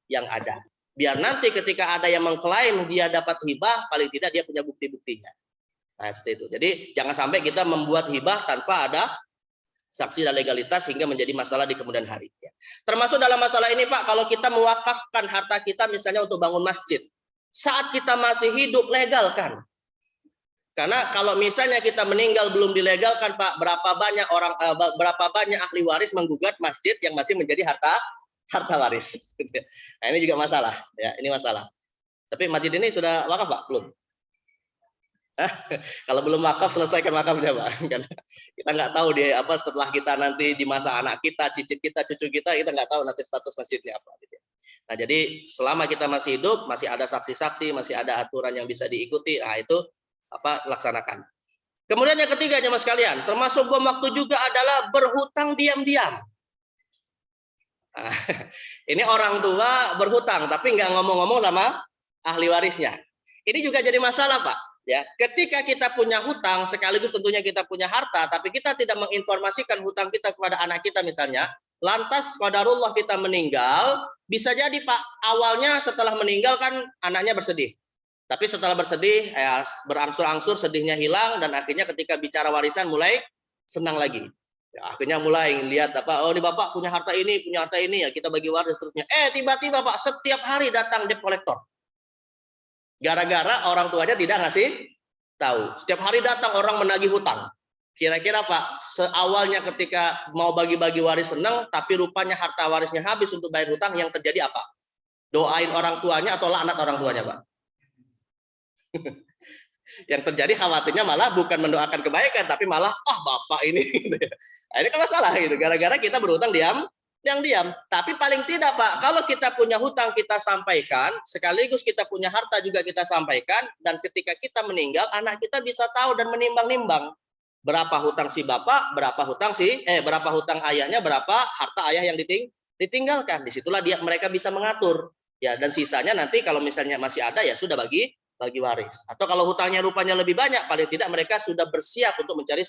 yang ada. Biar nanti ketika ada yang mengklaim dia dapat hibah, paling tidak dia punya bukti-buktinya. Nah, seperti itu. Jadi jangan sampai kita membuat hibah tanpa ada saksi dan legalitas sehingga menjadi masalah di kemudian hari. Ya. Termasuk dalam masalah ini Pak, kalau kita mewakafkan harta kita misalnya untuk bangun masjid, saat kita masih hidup legalkan. Karena kalau misalnya kita meninggal belum dilegalkan Pak, berapa banyak ahli waris menggugat masjid yang masih menjadi harta waris. Nah, ini juga masalah, ya, ini masalah. Tapi masjid ini sudah wakaf Pak? Belum. Kalau belum wakaf, selesaikan wakafnya Pak. Karena kita nggak tahu dia apa setelah kita nanti di masa anak kita, cicit kita, cucu kita nggak tahu nanti status masjidnya apa. Nah, jadi selama kita masih hidup, masih ada saksi-saksi, masih ada aturan yang bisa diikuti. Nah, itu laksanakan. Kemudian yang ketiga, jemaah sekalian, termasuk bom waktu juga adalah berhutang diam-diam. Nah, ini orang tua berhutang, tapi nggak ngomong-ngomong sama ahli warisnya. Ini juga jadi masalah, Pak. Ya, ketika kita punya hutang, sekaligus tentunya kita punya harta, tapi kita tidak menginformasikan hutang kita kepada anak kita misalnya, lantas qadarullah kita meninggal, bisa jadi Pak, awalnya setelah meninggal kan anaknya bersedih. Tapi setelah bersedih, ya, berangsur-angsur sedihnya hilang, dan akhirnya ketika bicara warisan mulai senang lagi. Ya, akhirnya mulai lihat oh ini bapak punya harta ini, ya kita bagi waris seterusnya. Tiba-tiba Pak, setiap hari datang debt collector. Gara-gara orang tuanya tidak ngasih tahu. Setiap hari datang orang menagih hutang. Kira-kira Pak, seawalnya ketika mau bagi-bagi waris senang, tapi rupanya harta warisnya habis untuk bayar hutang, yang terjadi apa? Doain orang tuanya atau laknat orang tuanya Pak? Yang terjadi khawatirnya malah bukan mendoakan kebaikan, tapi malah bapak ini. Nah, ini kan masalah gitu. Gara-gara kita berhutang diam. Tapi paling tidak Pak, kalau kita punya hutang kita sampaikan, sekaligus kita punya harta juga kita sampaikan, dan ketika kita meninggal, anak kita bisa tahu dan menimbang-nimbang berapa hutang si bapak, berapa hutang ayahnya, berapa harta ayah yang ditinggalkan. Disitulah mereka bisa mengatur. Ya, dan sisanya nanti kalau misalnya masih ada ya sudah bagi waris. Atau kalau hutangnya rupanya lebih banyak, paling tidak mereka sudah bersiap untuk mencari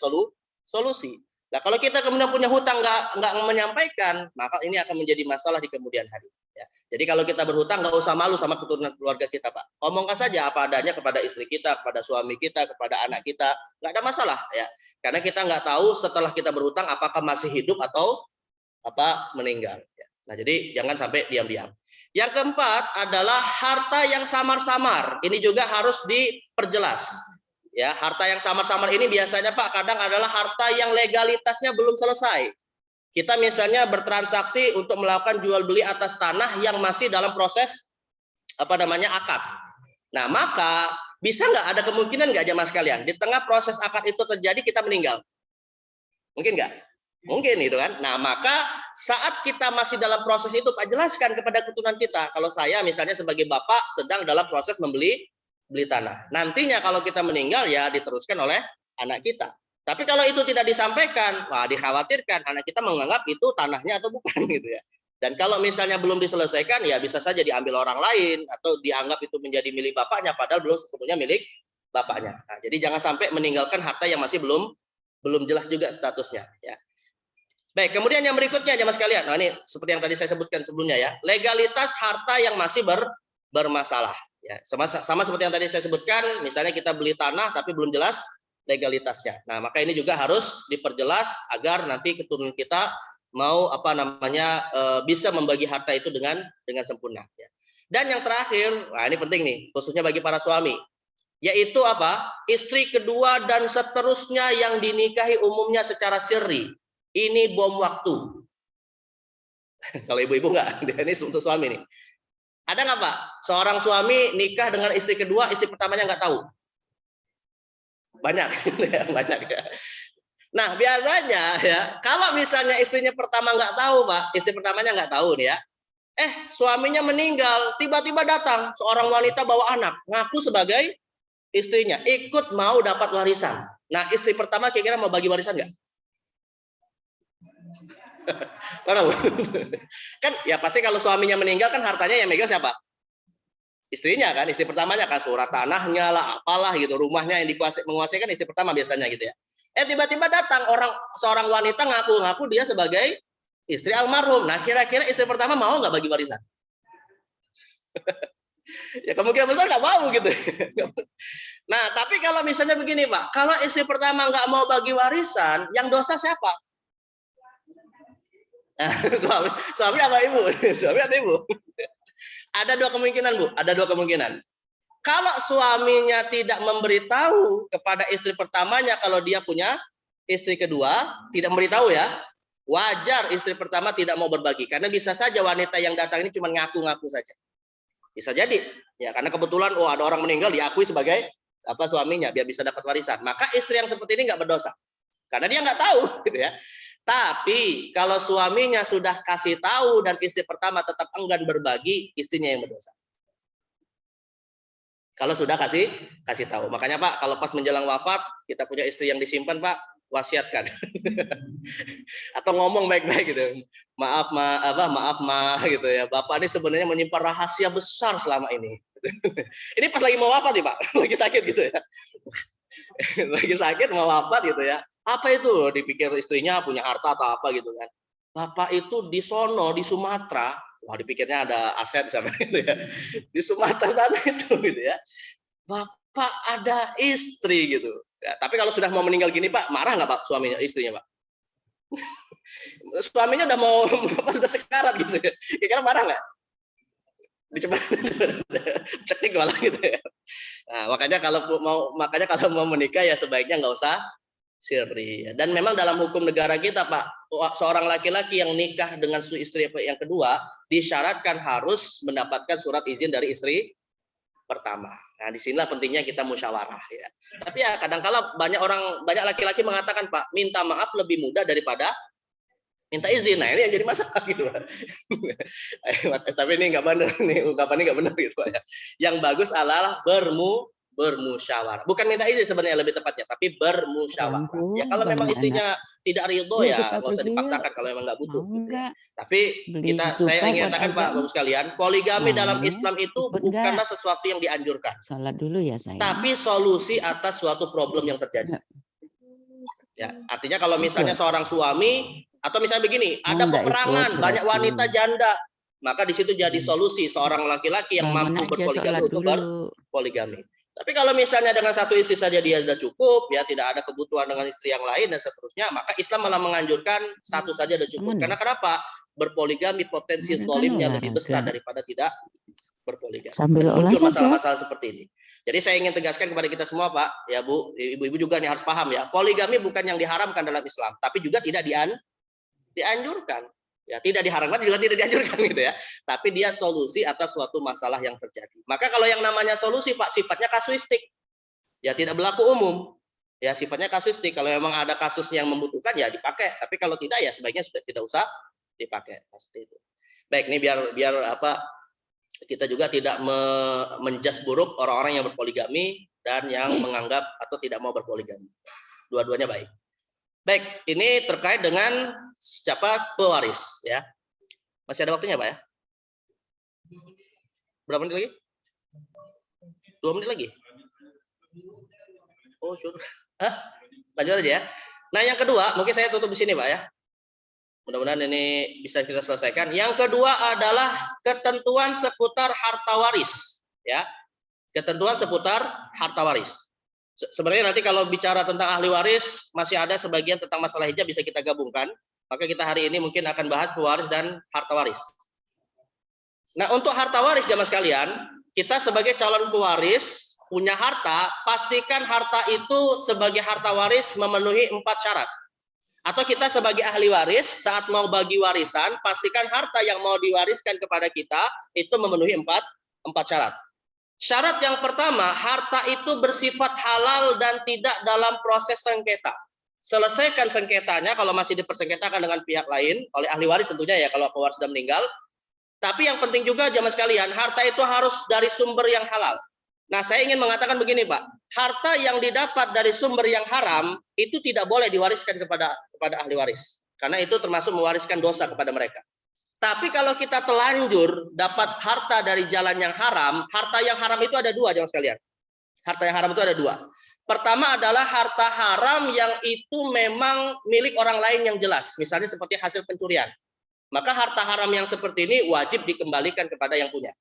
solusi. Nah, kalau kita kemudian punya hutang nggak menyampaikan, maka ini akan menjadi masalah di kemudian hari. Ya. Jadi kalau kita berhutang nggak usah malu sama keturunan keluarga kita Pak. Omongkan saja apa adanya kepada istri kita, kepada suami kita, kepada anak kita, nggak ada masalah ya. Karena kita nggak tahu setelah kita berhutang apakah masih hidup atau meninggal. Ya. Nah, jadi jangan sampai diam-diam. Yang keempat adalah harta yang samar-samar. Ini juga harus diperjelas. Ya, harta yang samar-samar ini biasanya Pak kadang adalah harta yang legalitasnya belum selesai. Kita misalnya bertransaksi untuk melakukan jual beli atas tanah yang masih dalam proses akad. Nah, maka bisa nggak ada kemungkinan nggak jemaah sekalian, di tengah proses akad itu terjadi kita meninggal? Mungkin nggak? Mungkin itu kan. Nah, maka saat kita masih dalam proses itu Pak, jelaskan kepada keturunan kita, kalau saya misalnya sebagai bapak sedang dalam proses beli tanah. Nantinya kalau kita meninggal ya diteruskan oleh anak kita. Tapi kalau itu tidak disampaikan, dikhawatirkan anak kita menganggap itu tanahnya atau bukan gitu ya. Dan kalau misalnya belum diselesaikan ya bisa saja diambil orang lain atau dianggap itu menjadi milik bapaknya padahal belum sepenuhnya milik bapaknya. Nah, jadi jangan sampai meninggalkan harta yang masih belum jelas juga statusnya ya. Baik, kemudian yang berikutnya jemaah sekalian. Nah, ini seperti yang tadi saya sebutkan sebelumnya ya. Legalitas harta yang masih bermasalah. Ya, sama seperti yang tadi saya sebutkan, misalnya kita beli tanah tapi belum jelas legalitasnya. Nah, maka ini juga harus diperjelas agar nanti keturunan kita mau bisa membagi harta itu dengan sempurna. Ya. Dan yang terakhir, ini penting nih, khususnya bagi para suami, yaitu istri kedua dan seterusnya yang dinikahi umumnya secara sirri. Ini bom waktu. Kalau ibu-ibu enggak, ini untuk suami nih. Ada nggak Pak, seorang suami nikah dengan istri kedua, istri pertamanya nggak tahu? Banyak, banyak ya. Nah biasanya ya, kalau misalnya istrinya pertama nggak tahu Pak, istri pertamanya nggak tahu nih ya, suaminya meninggal, tiba-tiba datang seorang wanita bawa anak, ngaku sebagai istrinya, ikut mau dapat warisan. Nah istri pertama kira-kira mau bagi warisan nggak? Kan ya pasti kalau suaminya meninggal kan hartanya yang megang siapa? istrinya kan, istri pertamanya kan, surat tanahnya lah, apalah gitu, rumahnya yang menguasai kan istri pertama biasanya gitu ya. Tiba-tiba datang seorang wanita ngaku-ngaku dia sebagai istri almarhum. Nah, kira-kira istri pertama mau nggak bagi warisan? Ya kemungkinan besar nggak mau gitu. Nah, tapi kalau misalnya begini Pak, kalau istri pertama nggak mau bagi warisan, yang dosa siapa? Suami atau ibu? Suami atau ibu? Ada dua kemungkinan Bu, ada dua kemungkinan. Kalau suaminya tidak memberitahu kepada istri pertamanya kalau dia punya istri kedua, tidak memberitahu ya, wajar istri pertama tidak mau berbagi. Karena bisa saja wanita yang datang ini cuma ngaku-ngaku saja. Bisa jadi, ya karena kebetulan ada orang meninggal diakui sebagai suaminya biar bisa dapat warisan. Maka istri yang seperti ini nggak berdosa, karena dia nggak tahu, gitu ya. Tapi kalau suaminya sudah kasih tahu dan istri pertama tetap enggan berbagi, istrinya yang berdosa. Kalau sudah kasih tahu. Makanya Pak, kalau pas menjelang wafat kita punya istri yang disimpan Pak, wasiatkan. Atau ngomong baik-baik gitu. Maaf ma gitu ya. Bapak ini sebenarnya menyimpan rahasia besar selama ini. Ini pas lagi mau wafat nih Pak, lagi sakit gitu ya. Lagi sakit mau wafat gitu ya. Apa itu? Dipikir istrinya punya harta atau apa gitu kan. Bapak itu di sono di Sumatera, wah dipikirnya ada aset di sana gitu ya. Di Sumatera sana itu gitu ya. Bapak ada istri gitu. Ya, tapi kalau sudah mau meninggal gini Pak, marah nggak Pak suaminya, istrinya Pak? Suaminya udah mau sudah sekarat gitu ya. Kira-kira marah nggak? Dicoba cekik malah gitu ya. Nah, makanya kalau mau menikah ya sebaiknya nggak usah sirri. Dan memang dalam hukum negara kita Pak, seorang laki-laki yang nikah dengan istri yang kedua disyaratkan harus mendapatkan surat izin dari istri pertama. Nah, disinilah pentingnya kita musyawarah ya. Tapi ya kadang-kala banyak laki-laki mengatakan Pak, minta maaf lebih mudah daripada minta izin. Nah, ini yang jadi masalah gitu Pak. Tapi ini nggak benar nih, ungkapannya nggak benar gitu Pak ya. Yang bagus adalah bermusyawarah. Bukan minta izin sebenarnya lebih tepatnya, tapi bermusyawarah. Ya kalau memang istrinya tidak ridho ya nggak usah dipaksakan kalau memang nggak butuh. Gitu ya. Tapi saya ingin katakan Pak, Bapak sekalian, poligami dalam Islam itu bukanlah sesuatu yang dianjurkan. Salat dulu ya saya. Tapi solusi atas suatu problem yang terjadi. Ya, artinya kalau misalnya seorang suami atau misalnya begini, ada peperangan, banyak wanita janda, maka di situ jadi solusi seorang laki-laki yang mampu berpoligami untuk berpoligami. Tapi kalau misalnya dengan satu istri saja dia sudah cukup, ya tidak ada kebutuhan dengan istri yang lain dan seterusnya, maka Islam malah menganjurkan satu saja sudah cukup. Karena kenapa? Berpoligami potensi zalimnya lebih besar daripada tidak berpoligami. Muncul masalah-masalah seperti ini. Jadi saya ingin tegaskan kepada kita semua Pak, ya Bu, ibu-ibu juga nih harus paham ya, poligami bukan yang diharamkan dalam Islam, tapi juga tidak dianjurkan. Ya, tidak diharamkan juga tidak dianjurkan gitu ya. Tapi dia solusi atas suatu masalah yang terjadi. Maka kalau yang namanya solusi Pak sifatnya kasuistik. Ya tidak berlaku umum. Ya sifatnya kasuistik. Kalau memang ada kasus yang membutuhkan ya dipakai. Tapi kalau tidak ya sebaiknya sudah tidak usah dipakai. Seperti itu. Baik, ini biar kita juga tidak menjudge buruk orang-orang yang berpoligami dan yang menganggap atau tidak mau berpoligami. Dua-duanya baik. Baik, ini terkait dengan siapa pewaris ya. Masih ada waktunya Pak ya? Berapa menit lagi? 2 menit lagi? Oh, sure. Lanjut aja ya. Nah, yang kedua, mungkin saya tutup di sini Pak ya. Mudah-mudahan ini bisa kita selesaikan. Yang kedua adalah ketentuan seputar harta waris ya. Ketentuan seputar harta waris. Sebenarnya nanti kalau bicara tentang ahli waris masih ada sebagian tentang masalah hijab bisa kita gabungkan. Maka kita hari ini mungkin akan bahas pewaris dan harta waris. Nah, untuk harta waris jamaah sekalian, kita sebagai calon pewaris punya harta, pastikan harta itu sebagai harta waris memenuhi 4 syarat. Atau kita sebagai ahli waris saat mau bagi warisan, pastikan harta yang mau diwariskan kepada kita itu memenuhi 4 syarat. Syarat yang pertama, harta itu bersifat halal dan tidak dalam proses sengketa. Selesaikan sengketanya kalau masih dipersengketakan dengan pihak lain, oleh ahli waris tentunya ya kalau pewaris sudah meninggal. Tapi yang penting juga jamaah sekalian, harta itu harus dari sumber yang halal. Nah, saya ingin mengatakan begini Pak, harta yang didapat dari sumber yang haram itu tidak boleh diwariskan kepada ahli waris. Karena itu termasuk mewariskan dosa kepada mereka. Tapi kalau kita telanjur dapat harta dari jalan yang haram, harta yang haram itu ada dua, jemaah sekalian. Harta yang haram itu ada dua. Pertama adalah harta haram yang itu memang milik orang lain yang jelas, misalnya seperti hasil pencurian. Maka harta haram yang seperti ini wajib dikembalikan kepada yang punya.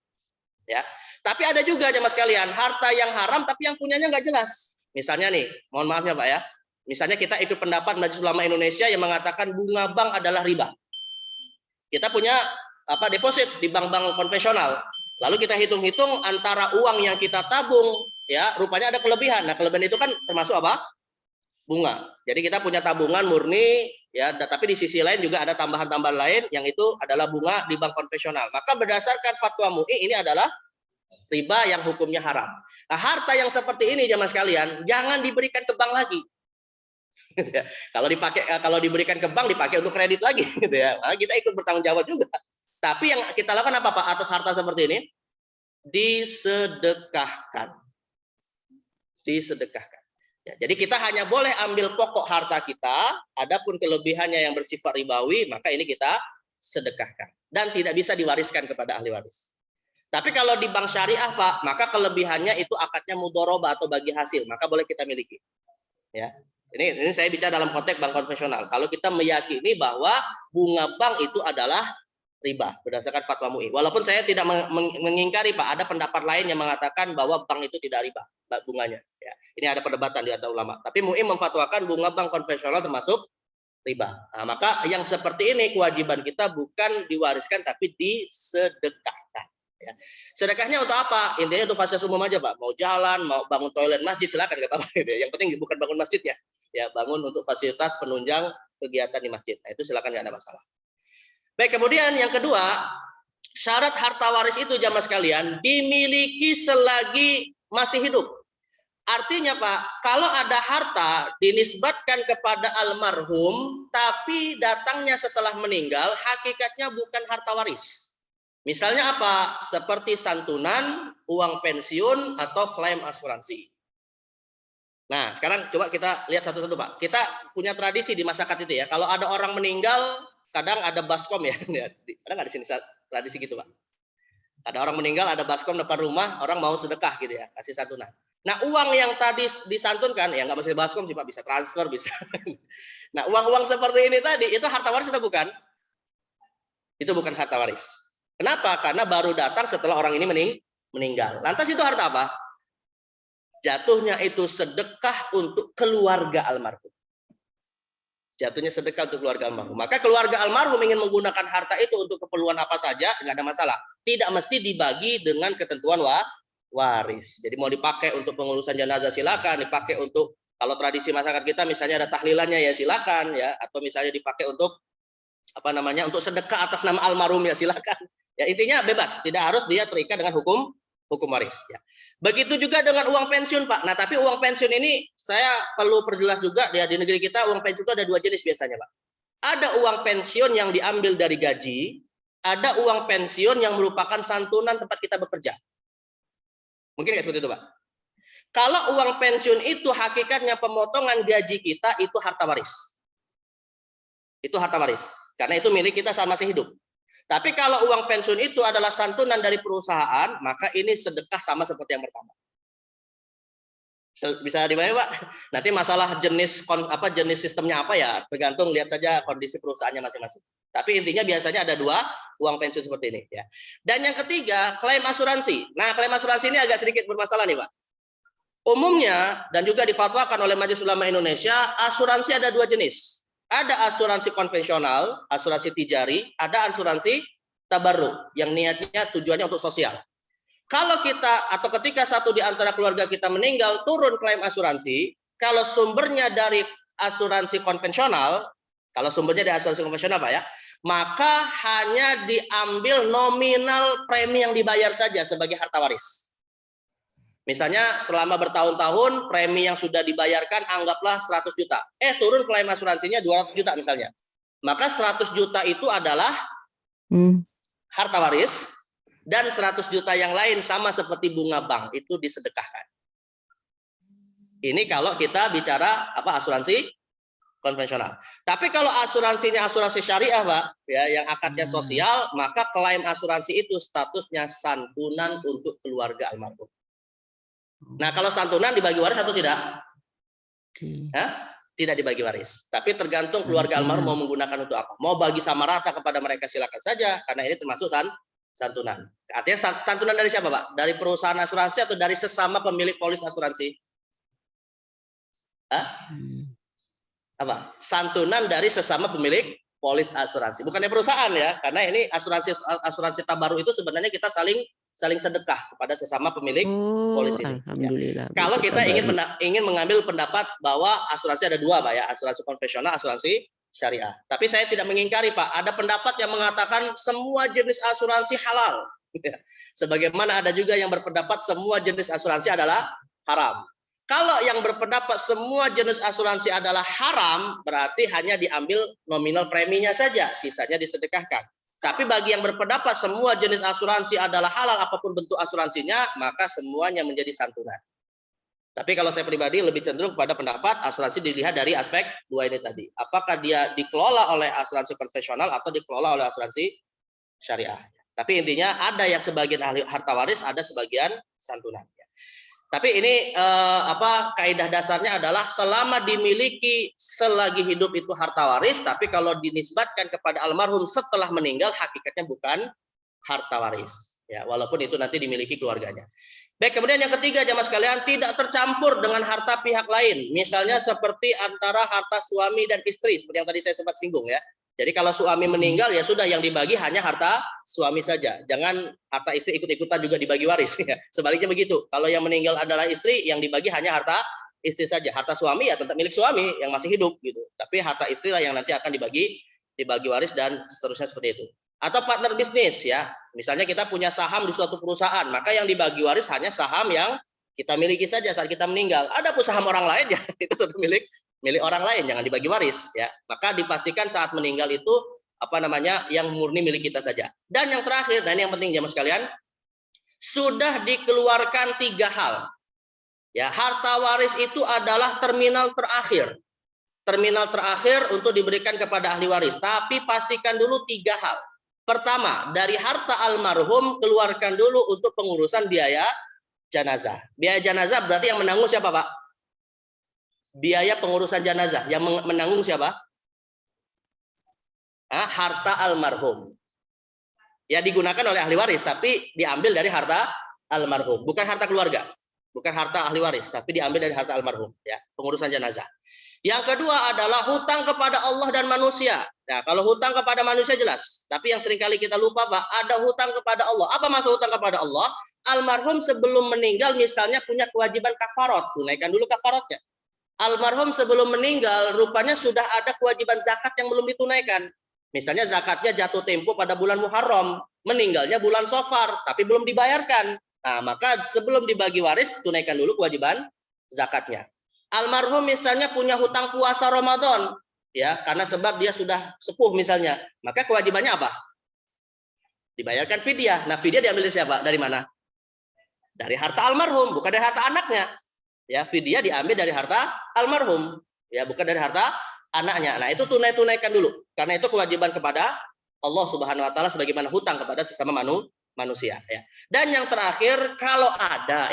Ya. Tapi ada juga jemaah sekalian, harta yang haram tapi yang punyanya nggak jelas. Misalnya nih, mohon maaf ya Pak ya. Misalnya kita ikut pendapat Majelis Ulama Indonesia yang mengatakan bunga bank adalah riba. Kita punya deposit di bank-bank konvensional. Lalu kita hitung-hitung antara uang yang kita tabung, ya rupanya ada kelebihan. Nah kelebihan itu kan termasuk apa? Bunga. Jadi kita punya tabungan murni, ya, tapi di sisi lain juga ada tambahan-tambahan lain yang itu adalah bunga di bank konvensional. Maka berdasarkan fatwa MUI ini adalah riba yang hukumnya haram. Nah, harta yang seperti ini jemaah sekalian jangan diberikan ke bank lagi. Kalau diberikan ke bank dipakai untuk kredit lagi, gitu ya. Nah, kita ikut bertanggung jawab juga. Tapi yang kita lakukan apa Pak atas harta seperti ini? Disedekahkan. Disedekahkan. Ya, jadi kita hanya boleh ambil pokok harta kita, adapun kelebihannya yang bersifat ribawi, maka ini kita sedekahkan dan tidak bisa diwariskan kepada ahli waris. Tapi kalau di bank syariah Pak, maka kelebihannya itu akadnya mudharabah atau bagi hasil, maka boleh kita miliki. Ya. Ini saya bicara dalam konteks bank konvensional. Kalau kita meyakini bahwa bunga bank itu adalah riba berdasarkan fatwa MUI. Walaupun saya tidak mengingkari Pak, ada pendapat lain yang mengatakan bahwa bank itu tidak riba bunganya. Ya. Ini ada perdebatan di antara ulama. Tapi MUI memfatwakan bunga bank konvensional termasuk riba. Nah, maka yang seperti ini kewajiban kita bukan diwariskan tapi disedekahkan. Ya. Sedekahnya untuk apa? Intinya untuk fasilitas umum aja Pak. Mau jalan, mau bangun toilet masjid silakan nggak apa-apa. Yang penting bukan bangun masjidnya. Ya, bangun untuk fasilitas penunjang kegiatan di masjid. Nah, itu silakan nggak ada masalah. Baik, kemudian yang kedua, syarat harta waris itu jamaah sekalian dimiliki selagi masih hidup. Artinya Pak, kalau ada harta dinisbatkan kepada almarhum tapi datangnya setelah meninggal, hakikatnya bukan harta waris. Misalnya apa? Seperti santunan, uang pensiun atau klaim asuransi. Nah, sekarang coba kita lihat satu-satu Pak. Kita punya tradisi di masyarakat itu ya. Kalau ada orang meninggal, kadang ada baskom ya. Ada nggak di sini tradisi gitu Pak? Ada orang meninggal, ada baskom depan rumah, orang mau sedekah gitu ya, kasih santunan. Nah, uang yang tadi disantunkan, ya nggak mesti baskom sih Pak, bisa transfer, bisa. Nah, uang-uang seperti ini tadi, itu harta waris atau bukan? Itu bukan harta waris. Kenapa? Karena baru datang setelah orang ini meninggal. Lantas itu harta apa? Jatuhnya itu sedekah untuk keluarga almarhum. Jatuhnya sedekah untuk keluarga almarhum. Maka keluarga almarhum ingin menggunakan harta itu untuk keperluan apa saja, nggak ada masalah. Tidak mesti dibagi dengan ketentuan waris. Jadi mau dipakai untuk pengurusan jenazah silakan, dipakai untuk kalau tradisi masyarakat kita misalnya ada tahlilannya ya silakan ya, atau misalnya dipakai untuk untuk sedekah atas nama almarhum ya silakan. Ya intinya bebas, tidak harus dia terikat dengan hukum waris ya. Begitu juga dengan uang pensiun Pak. Nah tapi uang pensiun ini saya perlu perjelas juga ya, di negeri kita uang pensiun itu ada dua jenis biasanya Pak. Ada uang pensiun yang diambil dari gaji, ada uang pensiun yang merupakan santunan tempat kita bekerja. Mungkin nggak seperti itu Pak? Kalau uang pensiun itu hakikatnya pemotongan gaji kita itu harta waris. Itu harta waris. Karena itu milik kita saat masih hidup. Tapi kalau uang pensiun itu adalah santunan dari perusahaan, maka ini sedekah sama seperti yang pertama. Bisa dibayar Pak? Nanti masalah jenis sistemnya apa ya, tergantung lihat saja kondisi perusahaannya masing-masing. Tapi intinya biasanya ada dua uang pensiun seperti ini ya. Dan yang ketiga, klaim asuransi. Nah, klaim asuransi ini agak sedikit bermasalah nih Pak. Umumnya dan juga difatwakan oleh Majelis Ulama Indonesia, asuransi ada dua jenis. Ada asuransi konvensional, asuransi tijari, ada asuransi tabarruk yang niatnya tujuannya untuk sosial. Kalau kita atau ketika satu di antara keluarga kita meninggal, turun klaim asuransi, kalau sumbernya dari asuransi konvensional, Pak ya, maka hanya diambil nominal premi yang dibayar saja sebagai harta waris. Misalnya selama bertahun-tahun premi yang sudah dibayarkan anggaplah 100 juta. Turun klaim asuransinya 200 juta misalnya. Maka 100 juta itu adalah harta waris dan 100 juta yang lain sama seperti bunga bank itu disedekahkan. Ini kalau kita bicara asuransi konvensional. Tapi kalau asuransinya asuransi syariah, Pak, ya, yang akadnya sosial, maka klaim asuransi itu statusnya santunan untuk keluarga almarhum. Nah, kalau santunan dibagi waris atau tidak? Hah? Tidak dibagi waris. Tapi tergantung keluarga almarhum mau menggunakan untuk apa. Mau bagi sama rata kepada mereka silakan saja, karena ini termasuk santunan. Artinya santunan dari siapa, Pak? Dari perusahaan asuransi atau dari sesama pemilik polis asuransi? Hah? Apa? Santunan dari sesama pemilik polis asuransi. Bukannya perusahaan ya, karena ini asuransi tabaru itu sebenarnya kita saling sedekah kepada sesama pemilik polis ini. Alhamdulillah. Ya. Kalau kita ingin mengambil pendapat bahwa asuransi ada dua, Pak, ya, asuransi konvensional, asuransi syariah. Tapi saya tidak mengingkari, Pak, ada pendapat yang mengatakan semua jenis asuransi halal. Sebagaimana ada juga yang berpendapat semua jenis asuransi adalah haram. Kalau yang berpendapat semua jenis asuransi adalah haram, berarti hanya diambil nominal preminya saja, sisanya disedekahkan. Tapi bagi yang berpendapat semua jenis asuransi adalah halal, apapun bentuk asuransinya, maka semuanya menjadi santunan. Tapi kalau saya pribadi lebih cenderung pada pendapat asuransi dilihat dari aspek dua ini tadi. Apakah dia dikelola oleh asuransi konvensional atau dikelola oleh asuransi syariah. Tapi intinya ada yang sebagian ahli harta waris, ada sebagian santunan. Tapi ini kaidah dasarnya adalah selama dimiliki selagi hidup itu harta waris, tapi kalau dinisbatkan kepada almarhum setelah meninggal hakikatnya bukan harta waris. Ya, walaupun itu nanti dimiliki keluarganya. Baik, kemudian yang ketiga jamaah sekalian, tidak tercampur dengan harta pihak lain. Misalnya seperti antara harta suami dan istri, seperti yang tadi saya sempat singgung ya. Jadi kalau suami meninggal ya sudah, yang dibagi hanya harta suami saja. Jangan harta istri ikut-ikutan juga dibagi waris. Sebaliknya begitu. Kalau yang meninggal adalah istri, yang dibagi hanya harta istri saja. Harta suami ya tetap milik suami yang masih hidup gitu. Tapi harta istri lah yang nanti akan dibagi waris dan seterusnya seperti itu. Atau partner bisnis ya. Misalnya kita punya saham di suatu perusahaan, maka yang dibagi waris hanya saham yang kita miliki saja saat kita meninggal. Ada pun saham orang lain ya itu tetap milik orang lain, jangan dibagi waris ya. Maka dipastikan saat meninggal itu yang murni milik kita saja. Dan yang terakhir, dan ini yang penting jamaah sekalian, sudah dikeluarkan 3 hal. Ya, harta waris itu adalah terminal terakhir. Terminal terakhir untuk diberikan kepada ahli waris, tapi pastikan dulu 3 hal. Pertama, dari harta almarhum keluarkan dulu untuk pengurusan biaya jenazah. Biaya jenazah berarti yang menanggung siapa, Pak? Biaya pengurusan jenazah yang menanggung siapa? Harta almarhum. Ya digunakan oleh ahli waris, tapi diambil dari harta almarhum, bukan harta keluarga, bukan harta ahli waris, tapi diambil dari harta almarhum. Ya, pengurusan jenazah. Yang kedua adalah hutang kepada Allah dan manusia. Nah, kalau hutang kepada manusia jelas, tapi yang seringkali kita lupa, Pak, ada hutang kepada Allah. Apa maksud hutang kepada Allah? Almarhum sebelum meninggal misalnya punya kewajiban kafarat, tunaikan dulu kafaratnya. Almarhum sebelum meninggal rupanya sudah ada kewajiban zakat yang belum ditunaikan. Misalnya zakatnya jatuh tempo pada bulan Muharram, meninggalnya bulan Safar, tapi belum dibayarkan. Nah, maka sebelum dibagi waris, tunaikan dulu kewajiban zakatnya. Almarhum misalnya punya hutang puasa Ramadan, ya, karena sebab dia sudah sepuh misalnya, maka kewajibannya apa? Dibayarkan fidyah. Nah, fidyah diambil dari siapa? Dari mana? Dari harta almarhum, bukan dari harta anaknya. Ya, fidyah diambil dari harta almarhum, ya, bukan dari harta anaknya. Nah, itu tunaikan dulu, karena itu kewajiban kepada Allah Subhanahu wa taala sebagaimana hutang kepada sesama manusia, ya. Dan yang terakhir, kalau ada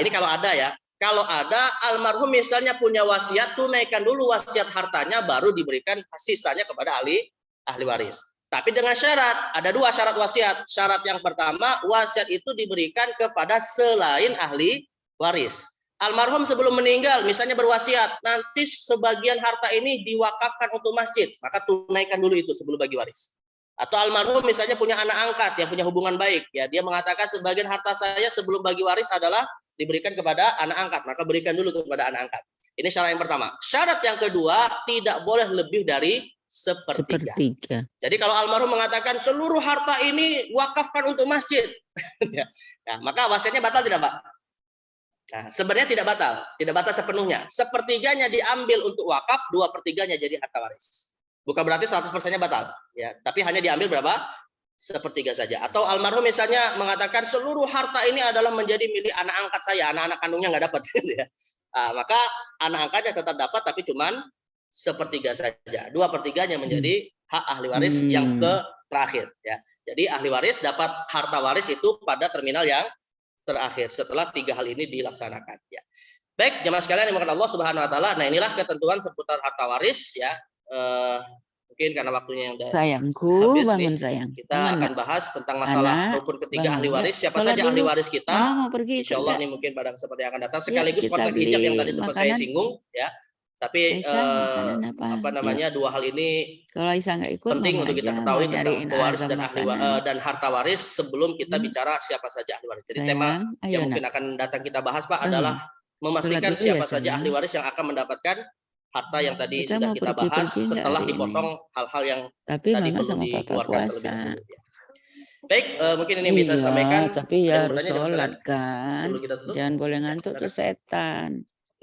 ya, kalau ada almarhum misalnya punya wasiat, tunaikan dulu wasiat hartanya, baru diberikan sisanya kepada ahli waris. Tapi dengan syarat, ada 2 syarat wasiat. Syarat yang pertama, wasiat itu diberikan kepada selain ahli waris. Almarhum sebelum meninggal misalnya berwasiat, nanti sebagian harta ini diwakafkan untuk masjid, maka tunaikan dulu itu sebelum bagi waris. Atau almarhum misalnya punya anak angkat yang punya hubungan baik, ya, dia mengatakan sebagian harta saya sebelum bagi waris adalah diberikan kepada anak angkat, maka berikan dulu kepada anak angkat. Ini syarat yang pertama. Syarat yang kedua, tidak boleh lebih dari sepertiga. Jadi kalau almarhum mengatakan seluruh harta ini wakafkan untuk masjid, ya, maka wasiatnya batal tidak, Pak? Nah, sebenarnya tidak batal sepenuhnya. Sepertiganya diambil untuk wakaf, 2/3-nya jadi harta waris. Bukan berarti 100%-nya batal, ya, tapi hanya diambil berapa? Sepertiga saja. Atau almarhum misalnya mengatakan seluruh harta ini adalah menjadi milik anak angkat saya, anak-anak kandungnya nggak dapat, ya. Maka anak angkatnya tetap dapat, tapi cuman sepertiga saja. 2/3-nya menjadi hak ahli waris yang terakhir ya. Jadi ahli waris dapat harta waris itu pada terminal yang terakhir setelah 3 hal ini dilaksanakan ya. Baik, jemaah sekalian yang dimuliakan Allah Subhanahu wa taala. Nah, inilah ketentuan seputar harta waris ya. Mungkin karena waktunya yang udah Sayangku, habis bangun nih, sayang. kita Bangun, akan Nak. bahas tentang masalah Anak, rukun ketiga ahli bangun. waris. Ya, Siapa sholat saja ahli dulu. waris kita? Mama mau pergi, ikut Insya Allah nggak? nih mungkin pada kesempatan yang akan datang. Yuk, Sekaligus kita kontrak hijab yang tadi beli sempat saya makanan. singgung ya. Tapi Aisyah, makanan apa? apa namanya, Yuk. 2 hal ini Kalau Aisyah nggak ikut, penting Mama untuk kita aja mau ketahui tentang nyariin pewaris Azam dan makanan. dan harta waris sebelum kita bicara siapa saja ahli waris. Jadi tema Sayang, ayo yang Nak. mungkin akan datang kita bahas Pak Bangun. adalah Sholat memastikan dulu ya siapa saja ahli sayang. waris yang akan mendapatkan harta yang tadi Kita sudah mau kita bahas pergi-pergi nggak setelah hari ini? dipotong hal-hal yang Tapi tadi Mama perlu sama Papa dikeluarkan terlebih puasa. dahulu. Ya. Baik, mungkin ini bisa Iya, disampaikan. tapi Ada ya yang mau harus bertanya jemaah sholat sekalian? kan. Sebelum kita tutup? Jangan boleh Ya, ngantuk tuh silakan. setan.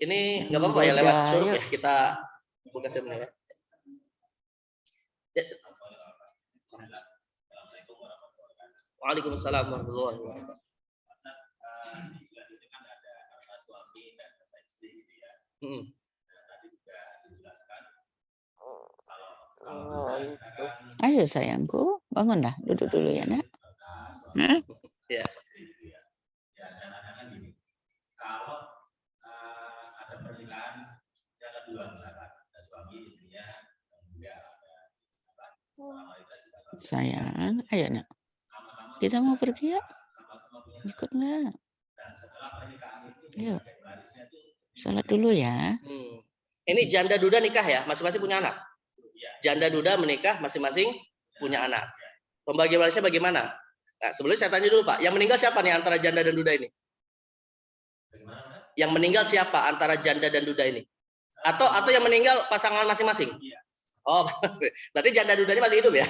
Ini Yang nggak apa-apa ya menggoda. lewat suruh Yuk. ya kita buka sebenarnya. Ya. Waalaikumsalam warahmatullahi wabarakatuh. Ayo sayangku, bangunlah, duduk dulu ya Nak. Nah. Ya. Sayang, ayo Nak. Kita mau pergi ya? Ikut nggak? Yuk. Sholat dulu ya. Ini janda duda nikah ya, masing-masing punya anak. Janda duda menikah, masing-masing punya anak. Pembagian warisnya bagaimana? Nah, sebelumnya saya tanya dulu Pak, yang meninggal siapa nih antara janda dan duda ini? Yang meninggal siapa antara janda dan duda ini? Atau yang meninggal pasangan masing-masing? Oh, berarti janda dudanya masih hidup ya?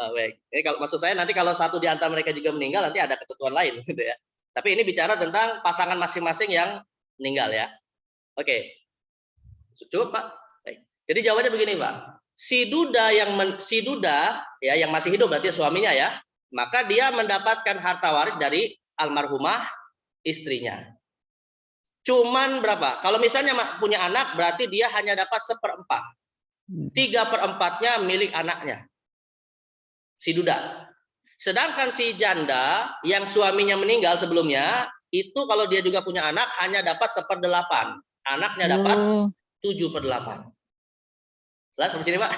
Oh, baik. Ini kalau maksud saya nanti kalau satu di antara mereka juga meninggal nanti ada ketentuan lain gitu ya. Tapi ini bicara tentang pasangan masing-masing yang meninggal ya. Oke. Cukup Pak. Baik. Jadi jawabannya begini Pak. Si duda ya yang masih hidup berarti suaminya ya, maka dia mendapatkan harta waris dari almarhumah istrinya. Cuman berapa? Kalau misalnya punya anak berarti dia hanya dapat 1/4. 3/4-nya milik anaknya. Si duda. Sedangkan si janda yang suaminya meninggal sebelumnya, itu kalau dia juga punya anak hanya dapat 1/8. Anaknya dapat 7/8. Lah sampai sini Pak.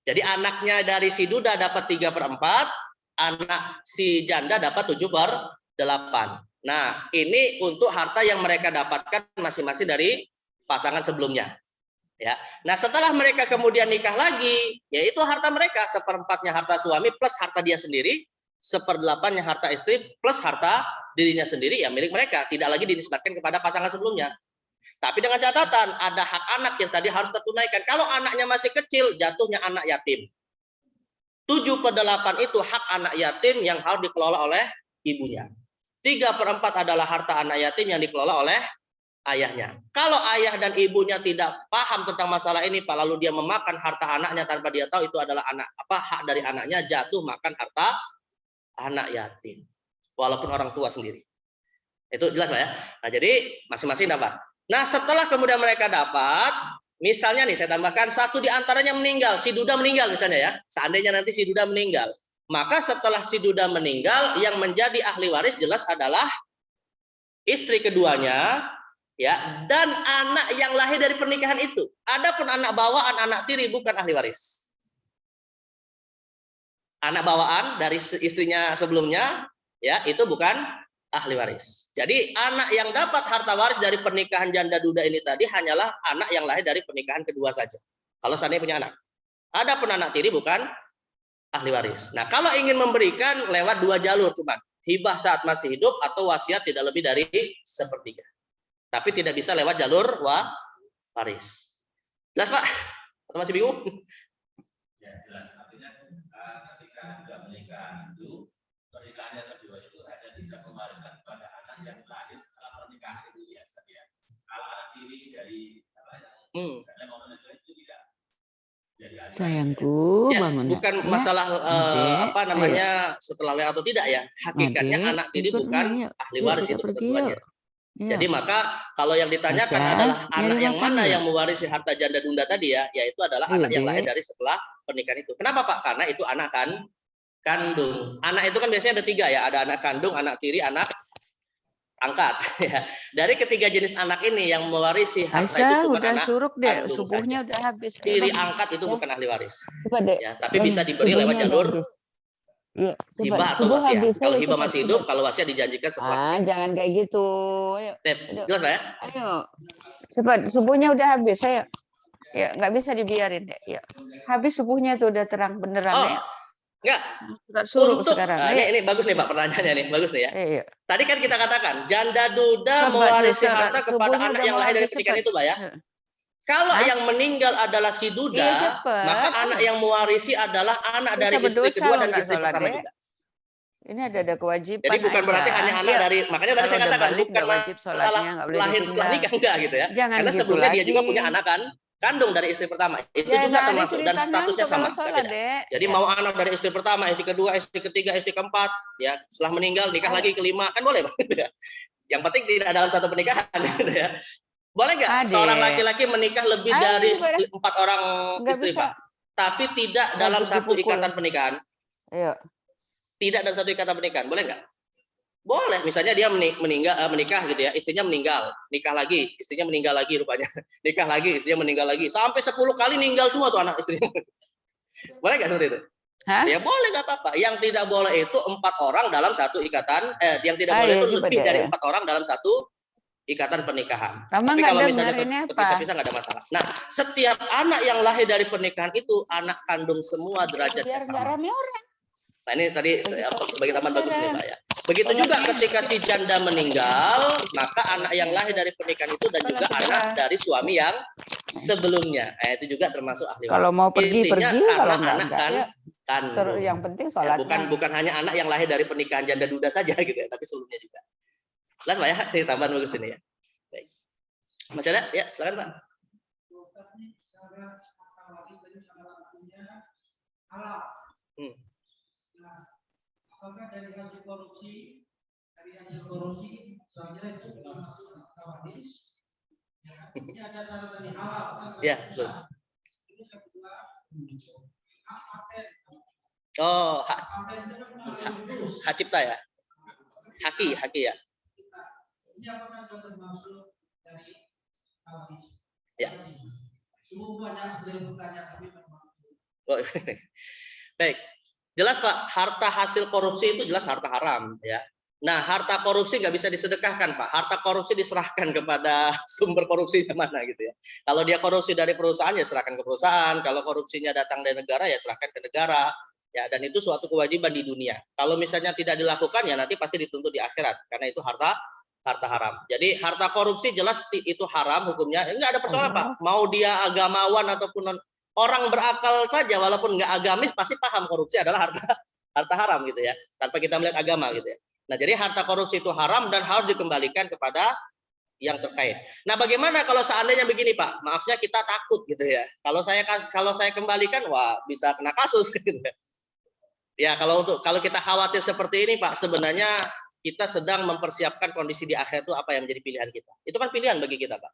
Jadi anaknya dari si duda dapat 3/4, anak si janda dapat 7/8. Nah, ini untuk harta yang mereka dapatkan masing-masing dari pasangan sebelumnya. Ya. Nah, setelah mereka kemudian nikah lagi, yaitu harta mereka 1/4-nya harta suami plus harta dia sendiri, 1/8-nya harta istri plus harta dirinya sendiri ya milik mereka, tidak lagi dinisbatkan kepada pasangan sebelumnya. Tapi dengan catatan ada hak anak yang tadi harus tertunaikan. Kalau anaknya masih kecil, jatuhnya anak yatim. 7/8 itu hak anak yatim yang harus dikelola oleh ibunya. 3/4 adalah harta anak yatim yang dikelola oleh ayahnya. Kalau ayah dan ibunya tidak paham tentang masalah ini, Pak, lalu dia memakan harta anaknya tanpa dia tahu itu adalah hak dari anaknya, jatuh makan harta anak yatim. Walaupun orang tua sendiri. Itu jelas Pak ya. Nah, jadi masing-masing dapat. Nah, setelah kemudian mereka dapat, misalnya nih saya tambahkan satu di antaranya meninggal, si duda meninggal misalnya ya. Seandainya nanti si duda meninggal, maka setelah si duda meninggal yang menjadi ahli waris jelas adalah istri keduanya ya dan anak yang lahir dari pernikahan itu. Adapun anak bawaan, anak tiri bukan ahli waris. Anak bawaan dari istrinya sebelumnya ya itu bukan ahli waris. Jadi anak yang dapat harta waris dari pernikahan janda duda ini tadi hanyalah anak yang lahir dari pernikahan kedua saja. Kalau seandainya punya anak. Adapun anak tiri bukan ahli waris. Nah, kalau ingin memberikan lewat 2 jalur cuman. Hibah saat masih hidup atau wasiat tidak lebih dari 1/3. Tapi tidak bisa lewat jalur waris. Jelas Pak? Atau masih bingung? Ya, jelas. Artinya ketika sudah menikah itu pernikahannya kedua itu hanya bisa mewariskan kepada anak yang lahir setelah pernikahan itu ya. Kalau anak tiri dari karena mau menikah itu tidak. Sayangku, ya, bangun bukan ya. masalah Adek, namanya setelah lahir atau tidak ya. Hakikatnya Adek, anak tiri ikut bukan nih, yuk. ahli Yuk, waris kita itu pergi ketentuannya. yuk. Iya. Jadi maka kalau yang ditanyakan Aisyah, adalah nyari anak yang makan mana yuk. yang mewarisi harta janda tunda tadi ya, yaitu adalah Ayo, anak yang lahir Dek. dari setelah pernikahan itu. Kenapa Pak? Karena itu anak kandung. Anak itu kan biasanya ada 3 ya, ada anak kandung, anak tiri, anak angkat. Ya. Dari ketiga jenis anak ini yang mewarisi harta itu Aisyah, cuma udah anak suruk, Dek. kandung Subuhnya saja. udah habis. Ayo, Tiri bangun. angkat itu Ya. bukan ahli waris. Coba, Dek. Ya, tapi Bangun. bisa diberi lewat Subuhnya udah jalur habis. Iya, coba. hibah atau Subuh wasiat. habis. Kalau Ayo, hibah cepat, masih hidup, cepat. kalau wasiat dijanjikan setelah pernikahan. Jangan kayak gitu. Ayo. Jelas Pak ya? Ayo. Cepat, subuhnya udah habis. Ayo. Ya, nggak bisa dibiarin, Dek. Ya. Habis subuhnya tuh udah terang beneran. Oh, Ayo. enggak. Suruh Untuk sekarang. ini bagus nih Pak pertanyaannya nih, bagus nih ya. Iya. Tadi kan kita katakan janda duda Coba, mewarisi Dek, harta kepada subuhnya anak udah yang mau lahir dari habis, pernikahan cepet. itu Pak ya. Iya. Kalau Hah? yang meninggal adalah si duda, Iya, cepet. maka anak yang mewarisi adalah anak dari Dosa istri berdosa kedua lo dan nggak istri sholat, pertama Dek. juga. Ini ada kewajiban. Jadi bukan berarti Aisyah. hanya anak Iya. dari, makanya tadi Kalau saya udah katakan balik, bukan nggak wajib masalah sholatnya, nggak boleh lahir setelah ditinggal. nikah enggak gitu ya. Jangan Karena gitu sebelumnya dia lagi. juga punya anak kan kandung dari istri pertama. Itu Ya, juga nggak ada termasuk dan cerita statusnya ngantuk kalau sama, nggak sholat, beda. Dek. Jadi Ya. mau anak dari istri pertama, istri kedua, istri ketiga, istri keempat, ya setelah meninggal nikah Ayo. lagi kelima kan boleh Pak gitu ya. Yang penting tidak dalam satu pernikahan gitu ya. Boleh nggak Adek. seorang laki-laki menikah lebih Ayo, dari coba dah. 4 orang Nggak istri bisa. Pak? Tapi tidak dalam Wajib satu dipukul. ikatan pernikahan. Ayo. Tidak dalam satu ikatan pernikahan, boleh nggak? Boleh, misalnya dia menikah gitu ya, istrinya meninggal, nikah lagi, istrinya meninggal lagi rupanya, nikah lagi, istrinya meninggal lagi, sampai 10 kali meninggal semua tuh anak istrinya. Boleh nggak seperti itu? Hah? Ya boleh, nggak apa-apa. Yang tidak boleh itu 4 orang dalam satu ikatan, yang tidak boleh itu Coba, lebih Dek. dari 4 orang dalam satu ikatan pernikahan. Kamu Tapi nggak kalau misalnya dengar ini apa? terpisah-pisah nggak ada masalah. Nah, setiap anak yang lahir dari pernikahan itu anak kandung semua derajatnya Biar nggak sama. rame orang. Nah ini tadi sebagai tambahan bagus nih Pak ya. Begitu Sholat juga nih. ketika si janda meninggal, maka anak yang lahir dari pernikahan itu dan juga anak dari suami yang sebelumnya. Itu juga termasuk ahli waris. Kalau mau pergi, Intinya pergi. karena Kalau nggak, anak enggak. Ya. kandung. Yang penting Ya, sholatnya. bukan hanya anak yang lahir dari pernikahan janda duda saja gitu ya, tapi sebelumnya juga. Jelas Pak ya, ini tambahan bagus ini ya. Baik. Masih ada? Ya, silakan Pak. Apakah dari hasil korupsi misalnya itu masuk waris? Ini ada syarat tadi halal kan? Ya, betul. Terus yang kedua, hak paten. Oh, Paten itu kan hak cipta ya? Haki ya. Ini apakah juga termasuk dari waris? Ya. Semua banyak dari pertanyaan tapi termasuk. Oh, baik. Jelas Pak, harta hasil korupsi itu jelas harta haram ya. Nah, harta korupsi nggak bisa disedekahkan Pak. Harta korupsi diserahkan kepada sumber korupsinya mana gitu ya. Kalau dia korupsi dari perusahaan ya serahkan ke perusahaan. Kalau korupsinya datang dari negara ya serahkan ke negara. Ya, dan itu suatu kewajiban di dunia. Kalau misalnya tidak dilakukan ya nanti pasti dituntut di akhirat karena itu harta haram. Jadi harta korupsi jelas itu haram hukumnya. Enggak ada persoalan Pak. Mau dia agamawan ataupun orang berakal saja walaupun nggak agamis pasti paham korupsi adalah harta haram gitu ya, tanpa kita melihat agama gitu ya. Nah, jadi harta korupsi itu haram dan harus dikembalikan kepada yang terkait. Nah, bagaimana kalau seandainya begini Pak? Maafnya kita takut gitu ya. Kalau saya kembalikan wah bisa kena kasus gitu ya. Ya, kalau kita khawatir seperti ini Pak, sebenarnya kita sedang mempersiapkan kondisi di akhir itu apa yang menjadi pilihan kita. Itu kan pilihan bagi kita Pak.